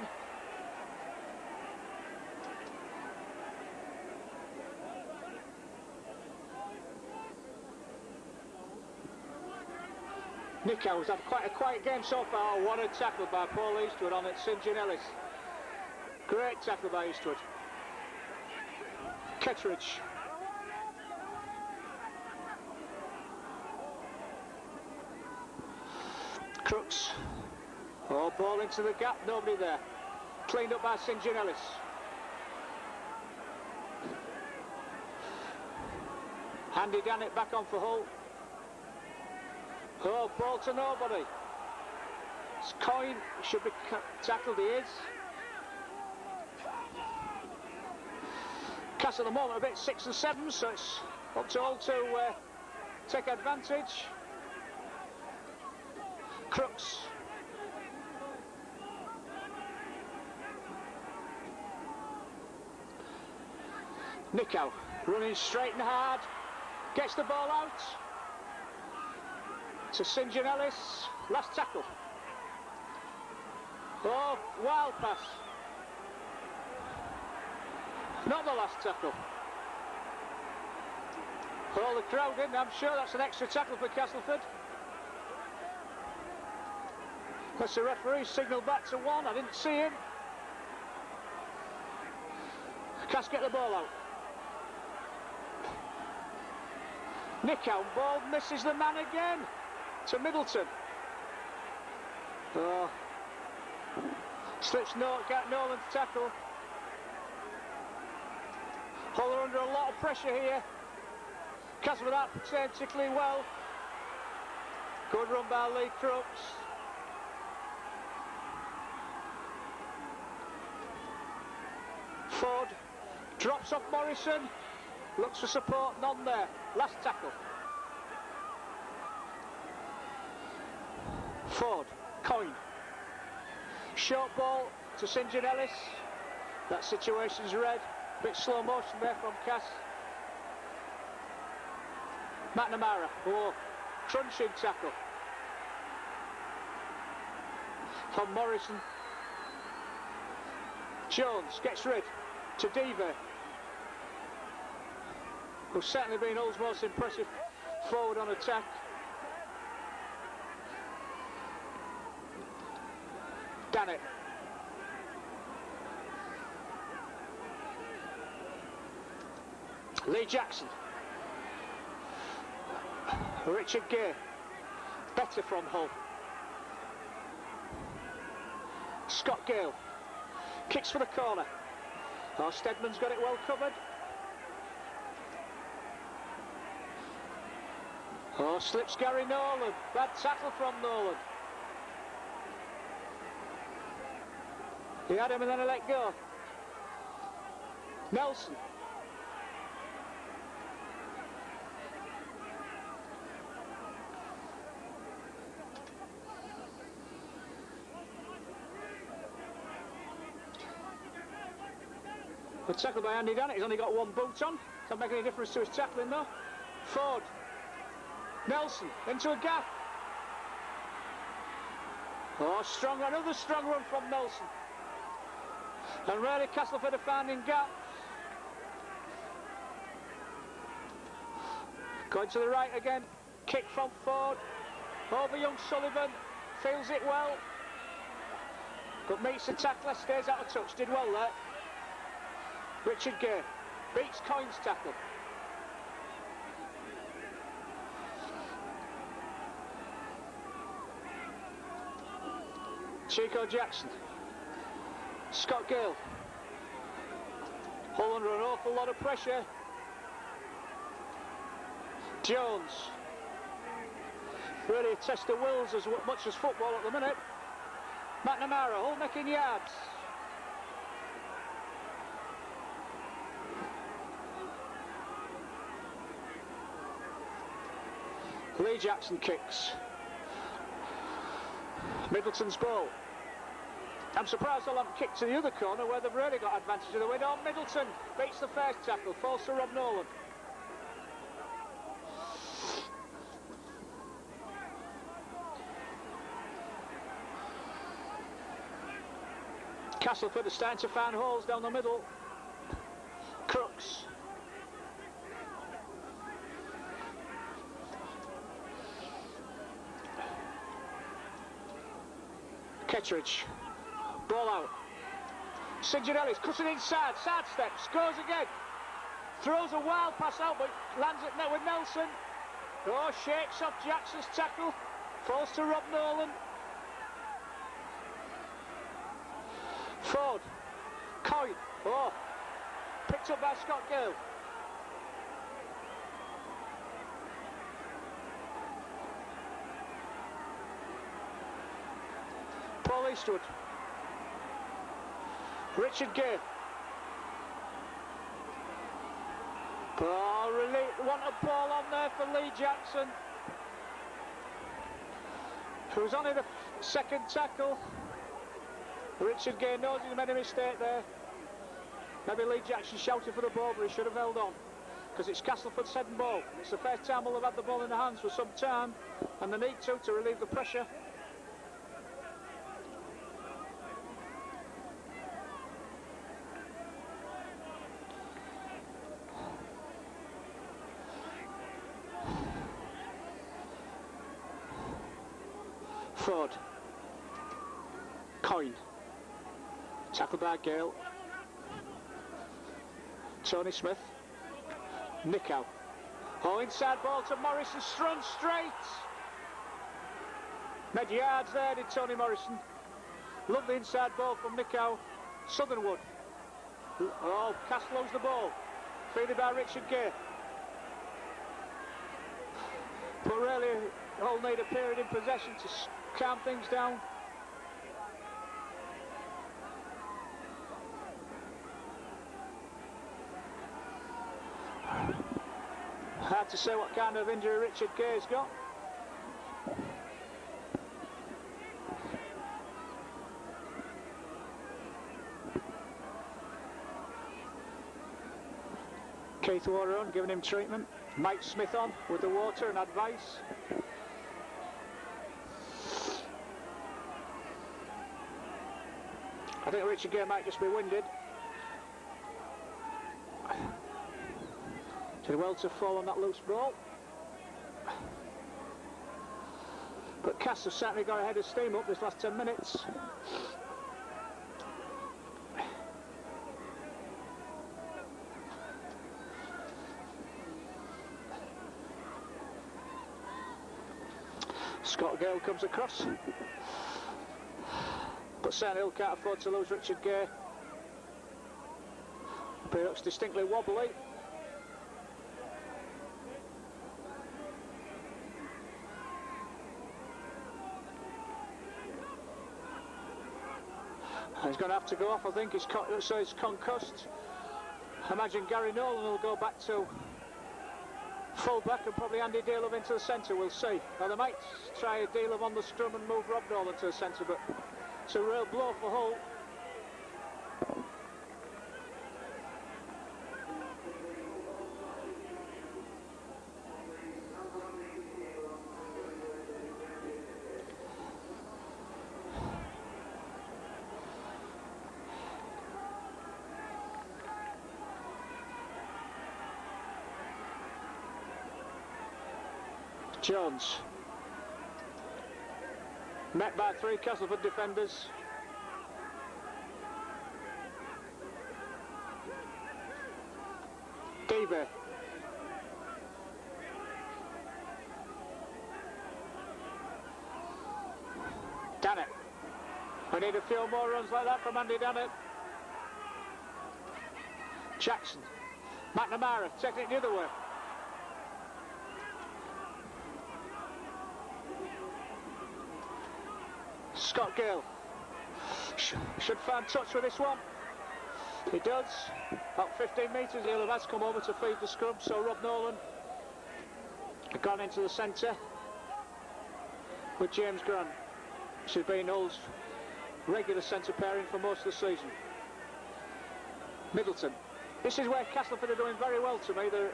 Nick Howes had quite a quiet game so far. What a tackle by Paul Eastwood on it, St John Ellis. Great tackle by Eastwood. Kettridge. Crooks. Oh, ball into the gap, nobody there. Cleaned up by St John Ellis. Andy Dannett back on for Hull. Oh, ball to nobody. It's Coyne, should be tackled, he is. Cass at the moment a bit 6 and 7, so it's up to Hull to take advantage. Crooks. Nico running straight and hard, gets the ball out to St John Ellis. Last tackle. Oh, wild pass. Not the last tackle. Oh, the crowd in. I'm sure that's an extra tackle for Castleford. That's the referee signalled back to 1. I didn't see him. Cass get the ball out. Nico, ball misses the man again. To Middleton. Oh. Slips Nolan to tackle. Hull are under a lot of pressure here. Cass without playing particularly well. Good run by Lee Crooks. Ford drops off Morrison. Looks for support, none there. Last tackle. Ford, Coyne. Short ball to St John Ellis. That situation's red. Bit slow motion there from Cass. McNamara. Oh, crunching tackle from Morrison. Jones gets rid to Diva. who's certainly been Hull's most impressive forward on attack. Dannett. Lee Jackson. Richard Gay. Better from Hull. Scott Gale. Kicks for the corner. Oh, Stedman's got it well covered. Oh, slips Gary Nolan. Bad tackle from Nolan. He had him and then he let go. Nelson. A tackle by Andy Dannett. He's only got one boot on. Doesn't make any difference to his tackling though. Ford. Nelson into a gap. Oh, strong, another strong run from Nelson. And really Castleford are finding gaps. Going to the right again. Kick from Ford. Over young Sullivan. Feels it well. But meets the tackler, stays out of touch. Did well there. Richard Gay beats Coyne's tackle. Chico Jackson. Scott Gale. Hull under an awful lot of pressure. Jones. Really a test of wills as much as football at the minute. McNamara, Hull making yards. Lee Jackson kicks. Middleton's ball. I'm surprised they'll have kicked to the other corner where they've really got advantage of the win. Oh, Middleton beats the first tackle, falls to Rob Nolan. Castleford are starting to find holes down the middle. Crooks. Kettridge. Ball out. Signorelli's cutting inside, side steps, goes again. Throws a wild pass out but lands at net with Nelson. Oh, shakes off Jackson's tackle. Falls to Rob Nolan. Ford. Coyne. Oh. Picked up by Scott Gale. Paul Eastwood. Richard Gay. Oh, really want a ball on there for Lee Jackson, who's on in the second tackle. Richard Gay knows he's made a mistake there. Maybe Lee Jackson shouted for the ball, but he should have held on, because it's Castleford's head and ball. It's the first time we'll have had the ball in their hands for some time, and they need to relieve the pressure. Ford. Coyne. Tackled by Gale. Tony Smith. Nickow. Oh, inside ball to Morrison. Strun straight. Made yards there, did Tony Morrison. Lovely inside ball from Nickow. Southernwood. Oh, Castle's the ball. Feeded by Richard Gay. But really, Hull need a period in possession to calm things down. Hard to say what kind of injury Richard Gay's got. Keith Warder on, giving him treatment. Mike Smith on with the water and advice. I think Richard Gay might just be winded. Did well to fall on that loose ball. But Cass have certainly got a head of steam up this last 10 minutes. Scott Gale comes across. But Sarn Hill can't afford to lose Richard Gay. But he looks distinctly wobbly. He's going to have to go off, I think. He's concussed. I imagine Gary Nolan will go back to full-back and probably Andy Dealove into the centre, we'll see. Now they might try a Dealove on the scrum and move Rob Nolan to the centre, but it's a real blow for Hull. Jones, met by 3 Castleford defenders. Davey. Dannett. We need a few more runs like that from Andy Dannett. Jackson. McNamara taking it the other way. Scott Gale should find touch with this one. He does. About 15 metres, Dealove has come over to feed the scrum, so Rob Nolan gone into the centre with James Grant, which has been Hull's regular centre pairing for most of the season. Middleton. This is where Castleford are doing very well to me. Their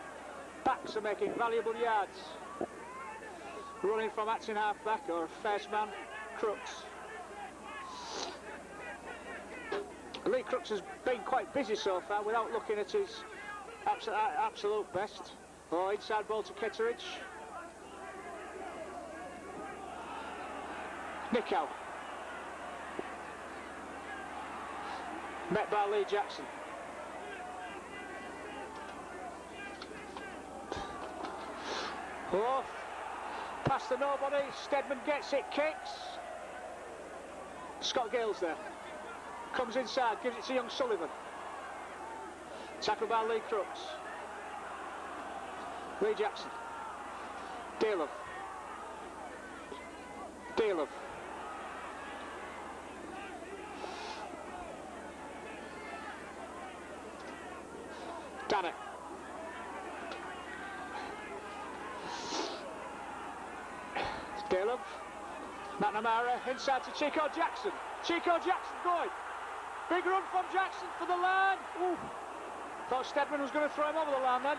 backs are making valuable yards. Running from acting half-back or first man, Crooks. Lee Crooks has been quite busy so far without looking at his absolute best. Oh, inside ball to Ketteridge. Nickow. Met by Lee Jackson. Oh, past the nobody. Stedman gets it, kicks. Scott Gale's there. Comes inside, gives it to young Sullivan. Tackled by Lee Crooks. Lee Jackson. Dealove. Dealove. Dannett. Dealove. McNamara inside to Chico Jackson. Chico Jackson going. Big run from Jackson for the line. Ooh. Thought Stedman was going to throw him over the line then.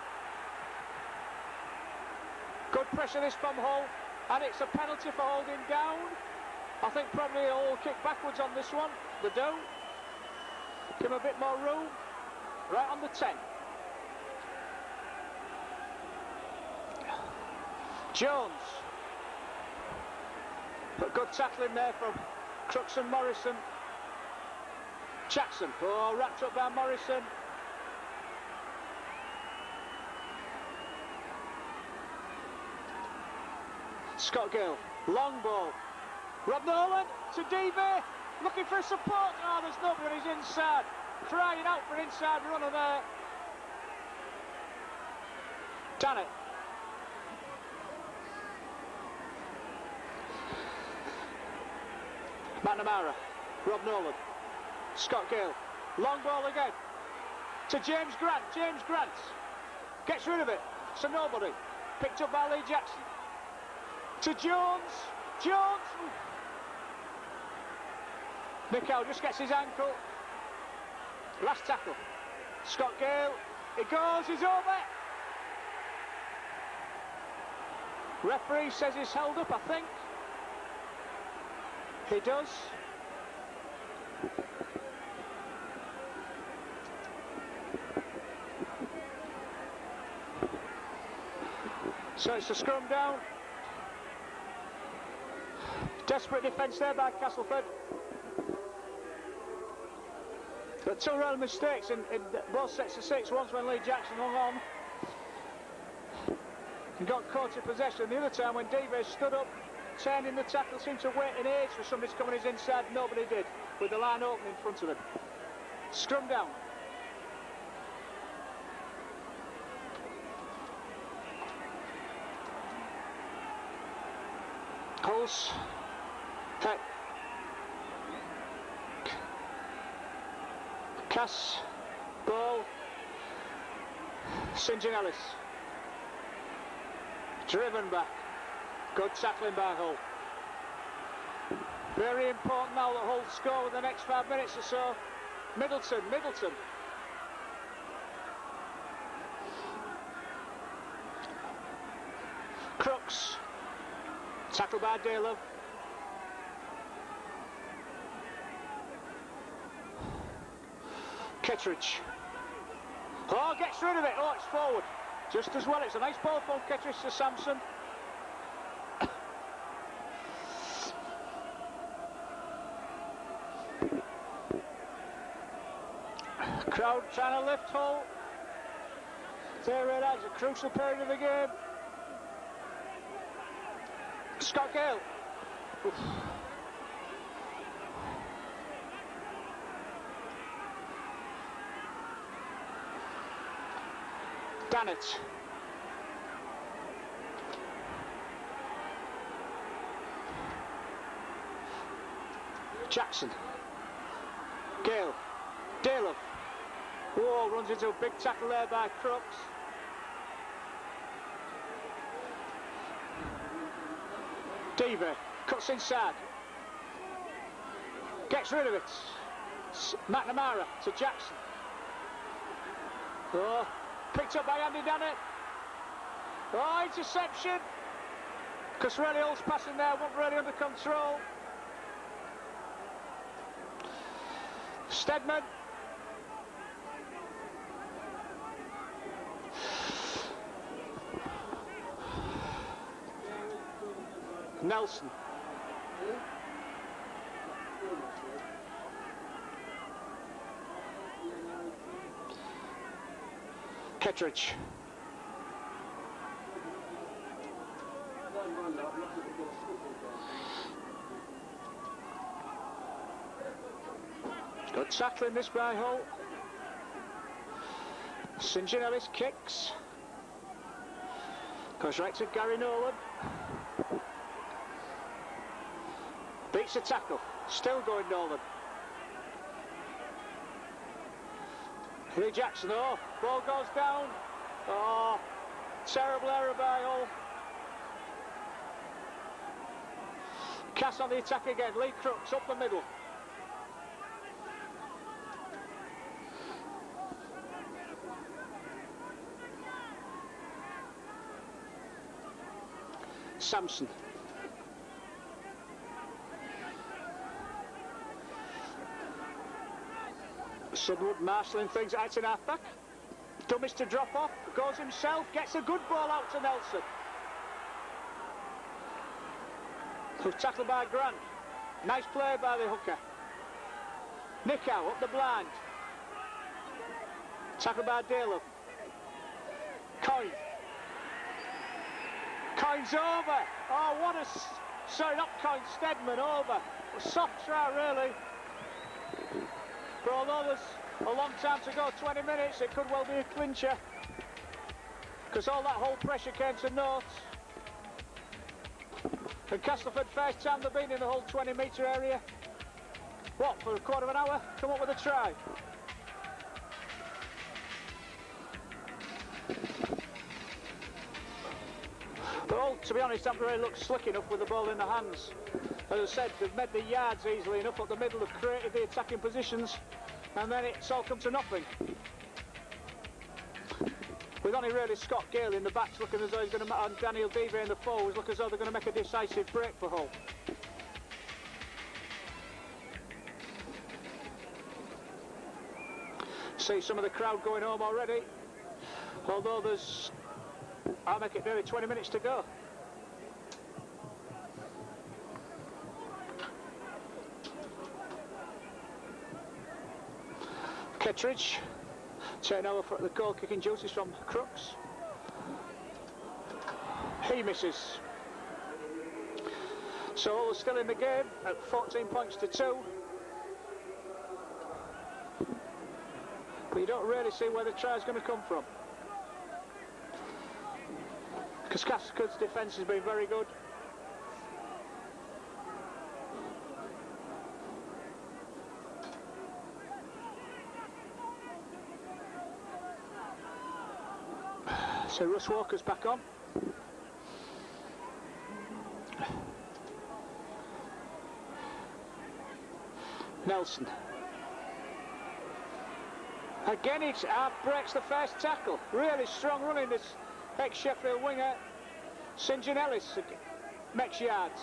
Good pressure this from Hull, and it's a penalty for holding down. I think probably Hull will kick backwards on this one. They do. Give him a bit more room. Right on the 10. Jones. But good tackling there from Crooks and Morrison. Jackson, oh, wrapped up by Morrison. Scott Gale, long ball. Rob Nolan to Davey, looking for support. Oh, there's nobody on his inside. Crying out for an inside runner there. Dannett. McNamara, Rob Nolan. Scott Gale, long ball again to James Grant. James Grant gets rid of it, so nobody. Picked up by Lee Jackson. To Jones. Jones. Nickow just gets his ankle. Last tackle. Scott Gale. He goes. He's over. Referee says he's held up, I think. He does. So it's a scrum down. Desperate defence there by Castleford. But two real mistakes in both sets of six. Once when Lee Jackson hung on and got caught in possession. The other time when Davies stood up, turning the tackle, seemed to wait an age for somebody to come on his inside. Nobody did, with the line open in front of him. Scrum down. Hulls. Heck. Cass. Ball. St. John Ellis. Driven back. Good tackling by Hull. Very important now that Hull score in the next 5 minutes or so. Middleton. Crooks. Tackled by Dalov. Kettridge. Oh, gets rid of it. Oh, it's forward. Just as well. It's a nice ball from Kettridge to Sampson. Crowd trying to lift Hull. There it is, a crucial period of the game. Scott Gale. Oof. Dannett. Jackson. Gale. Dalov. Whoa, runs into a big tackle there by Crooks. Davey cuts inside. Gets rid of it. McNamara to Jackson. Oh, picked up by Andy Dannett. Oh, interception. Because really Hull's passing there, wasn't really under control. Stedman. Nelson. Kettridge. Good tackling this by Hull. St. John Ellis kicks. Goes right to Gary Nolan. Beats the tackle. Still going Nolan. Lee Jackson, oh, ball goes down. Oh, terrible error by Hull. Cass on the attack again. Lee Crooks up the middle. Sampson. Sudwood marshalling things out in half back. Dummies to drop off. Goes himself. Gets a good ball out to Nelson. Who's tackled by Grant. Nice play by the hooker. Nickow up the blind. Tackled by Dalov. Coyne. Coyne's over. Oh, what a... Sorry, not Coyne. Stedman over. A soft try, really. But although there's a long time to go, 20 minutes, it could well be a clincher. Because all that whole pressure came to naught. And Castleford, first time they've been in the whole 20-metre area. What, for a quarter of an hour? Come up with a try. But all, to be honest, haven't really looked slick enough with the ball in their hands. As I said, they've made the yards easily enough up the middle, they've created the attacking positions, and then it's all come to nothing. With only really Scott Gale in the backs looking as though he's going to, and Daniel Devey in the forwards look as though they're going to make a decisive break for Hull. See some of the crowd going home already, although there's I'll make it nearly 20 minutes to go. Kittredge turning over for the goal kicking duties from Crooks. He misses. So Hull are still in the game at 14 points to 2. But you don't really see where the try is going to come from, because Castleco's defence has been very good. So Russ Walker's back on. Nelson. Again, it breaks the first tackle. Really strong running, this ex-Sheffield winger. St John Ellis makes yards.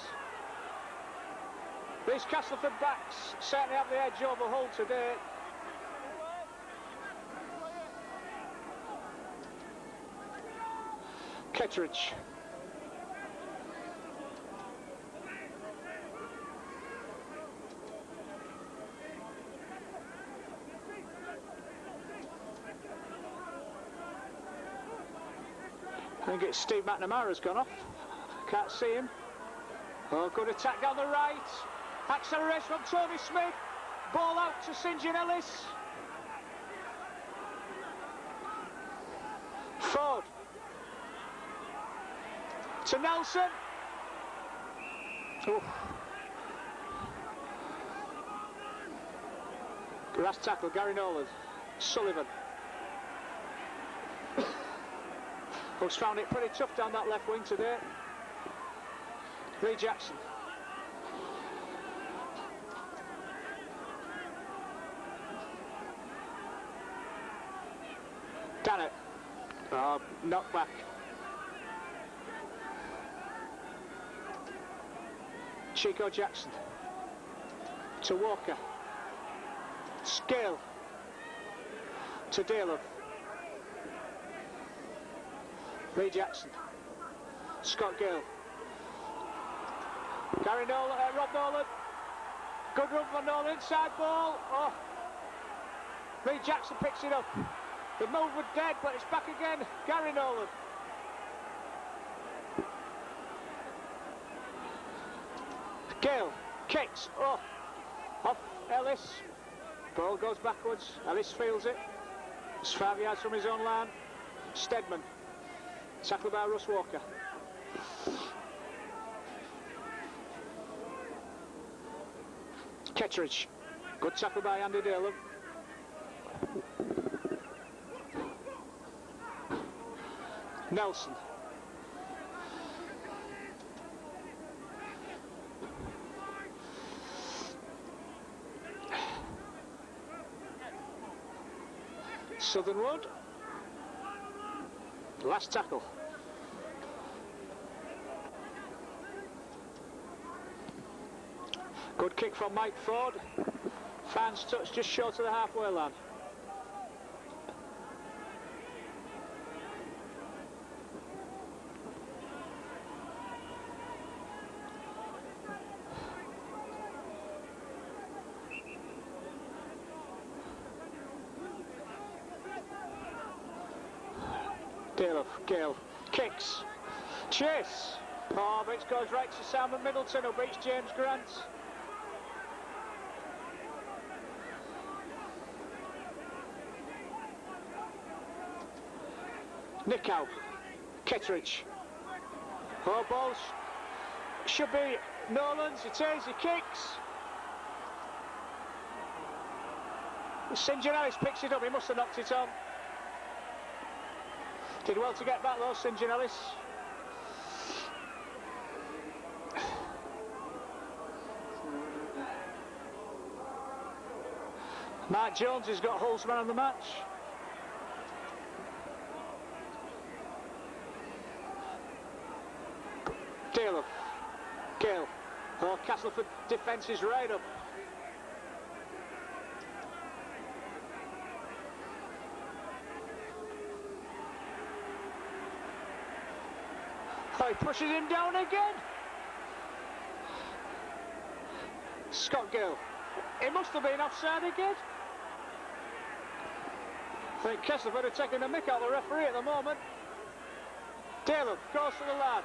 These Castleford backs certainly have the edge over Hull today. Kittredge. I think it's Steve McNamara's gone off. Can't see him. Oh, good attack down the right. Acceleration from Tony Smith. Ball out to St John Ellis. Ford. To Nelson. Oof. Last tackle, Gary Nolan. Sullivan. Who's found it pretty tough down that left wing today. Lee Jackson. Dannett. Oh, knocked back. Chico Jackson. To Walker. Scale. To Dale. Lee Jackson. Scott Gill. Gary Nolan, Rob Nolan. Good run for Nolan, inside ball. Oh. Lee Jackson picks it up. The move was dead, but it's back again. Gary Nolan. Gill kicks. Oh. Off Ellis. Ball goes backwards. Ellis feels it. It's 5 yards from his own line. Stedman. Tackled by Russ Walker. Kittredge. Good tackle by Andy Dale. Nelson. Southernwood. Last tackle. Good kick from Mike Ford. Fans touch just short of the halfway line. Gale kicks, chase. Oh, but it goes right to Simon Middleton, who beats James Grant. Nick out. Kittredge. Oh, balls should be Nolan's. It is. He kicks. St John Ellis picks it up. He must have knocked it on. Did well to get back though, St John Ellis. Mark Jones has got Hull's man of the match. Dale. Gale. Oh, Castleford defence is right up. he pushes him down again. Scott Gill. It must have been offside again. I think Castleford are taking the mick out of the referee at the moment. Dalen goes to the line.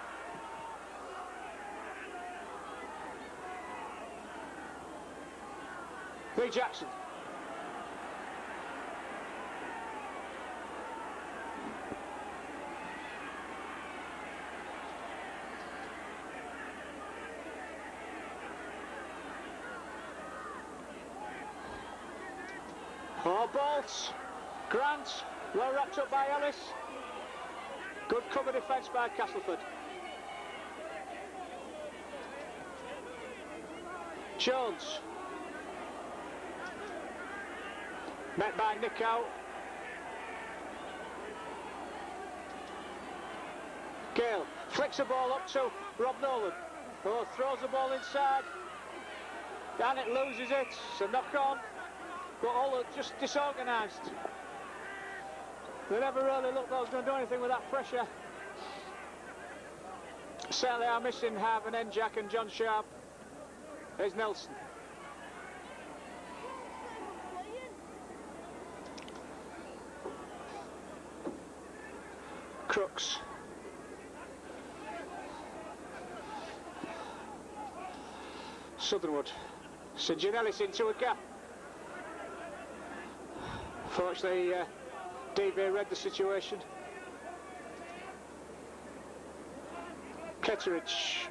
Lee Jackson. Oh, Bolts. Grant. Well wrapped up by Ellis. Good cover defence by Castleford. Jones. Met by Nick out. Gale flicks the ball up to Rob Nolan. Oh, throws the ball inside. And it loses it. It's a knock on. But all are just disorganised. They never really looked like they was going to do anything with that pressure. Certainly are missing Harvin Enjack and John Sharp. There's Nelson. Crooks. Southernwood. St Janellis into a gap. Fortunately, DB read the situation. Ketteridge.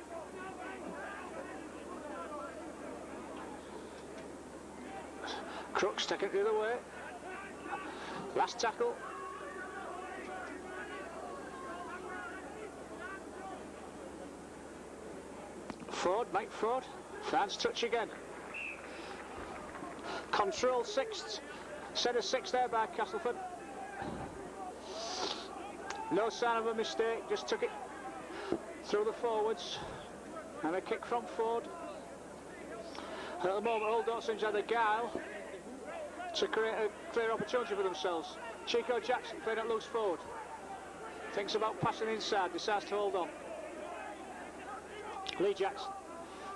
Crooks taking it the other way. Last tackle. Ford, Mike Ford. Fans touch again. Control sixth. Set of six there by Castleford. No sign of a mistake, just took it through the forwards. And a kick from Ford. At the moment, Old Dotson's had a guile to create a clear opportunity for themselves. Chico Jackson playing at loose forward. Thinks about passing inside, decides to hold on. Lee Jackson.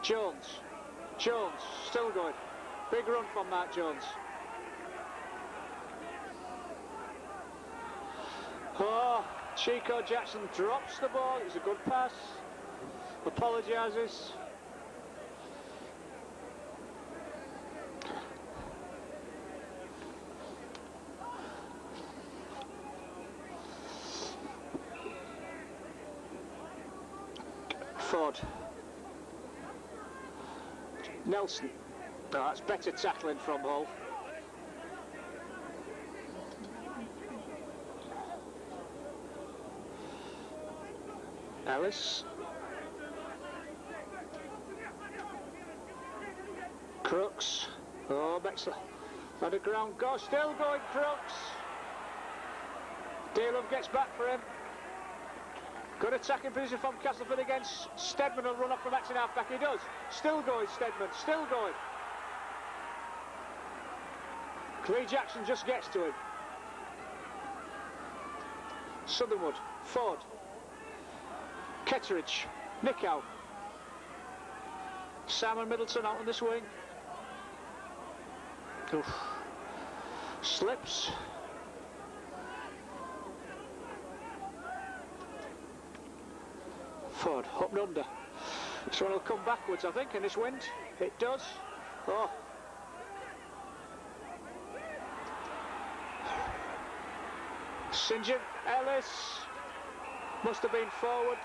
Jones. Jones, still going. Big run from Mark Jones. Oh, Chico Jackson drops the ball. It's a good pass. Apologises. Ford. Nelson. Oh, that's better tackling from Hull. Ellis. Crooks. Oh, Bexley. Let the ground go. Still going, Crooks. Daylove gets back for him. Good attacking position from Castleford against Stedman. Will run off from acting half back. He does. Still going, Stedman. Still going. Lee Jackson just gets to him. Southernwood. Ford. Ketteridge. Nick out. Simon Middleton out on this wing. Oof. Slips. Ford up and under. This one will come backwards, I think, in this wind. It does. Oh. St John Ellis must have been forward.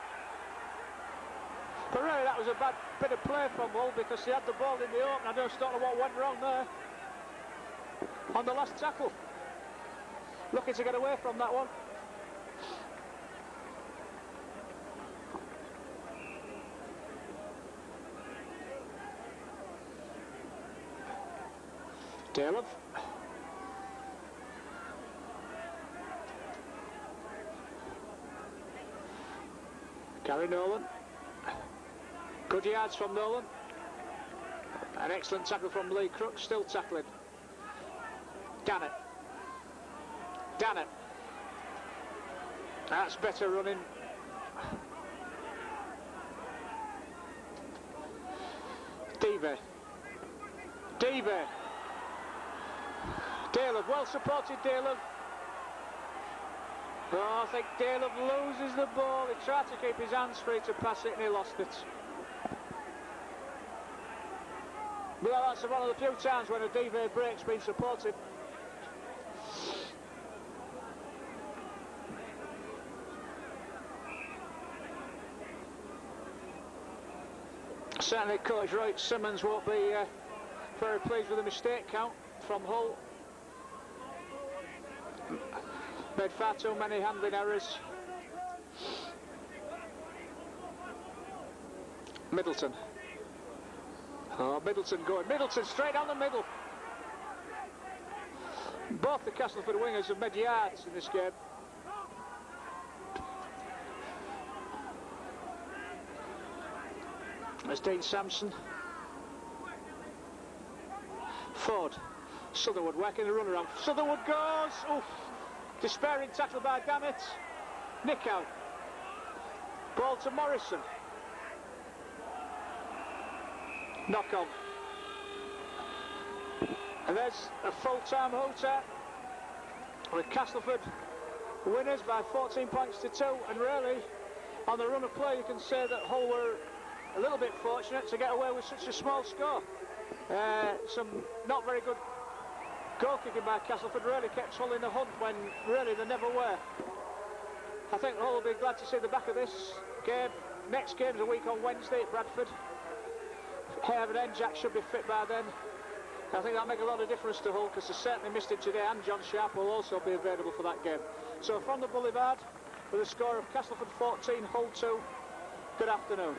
But really that was a bad bit of play from Hull because they had the ball in the open. I just don't know what went wrong there. On the last tackle. Looking to get away from that one. Daylove. Gary Nolan. Good yards from Nolan. An excellent tackle from Lee Crooks, still tackling. Dannett. Dannett. That's better running. Devey. Devey. Daleb, well supported Daleb. Oh, I think Daleb loses the ball. He tried to keep his hands free to pass it and he lost it. Well, that's one of the few times when a Devey break's been supported. Certainly coach Roy Simmons won't be very pleased with the mistake count from Hull. Made far too many handling errors. Middleton. Oh, Middleton going. Middleton straight down the middle. Both the Castleford wingers have made yards in this game. There's Dean Sampson. Ford. Sutherwood working the run around. Sutherwood goes. Oof. Despairing tackle by Dammit. Nick out. Ball to Morrison. Knock on. And there's a full-time hooter with Castleford winners by 14 points to 2. And really, on the run of play, you can say that Hull were a little bit fortunate to get away with such a small score. Some not very good goal kicking by Castleford really kept Hull in the hunt when really they never were. I think Hull will be glad to see the back of this game. Next game's a week on Wednesday at Bradford. Herb and Jack should be fit by then. I think that'll make a lot of difference to Hull because they certainly missed him today, and John Sharp will also be available for that game. So from the Boulevard with a score of Castleford 14, Hull 2, good afternoon.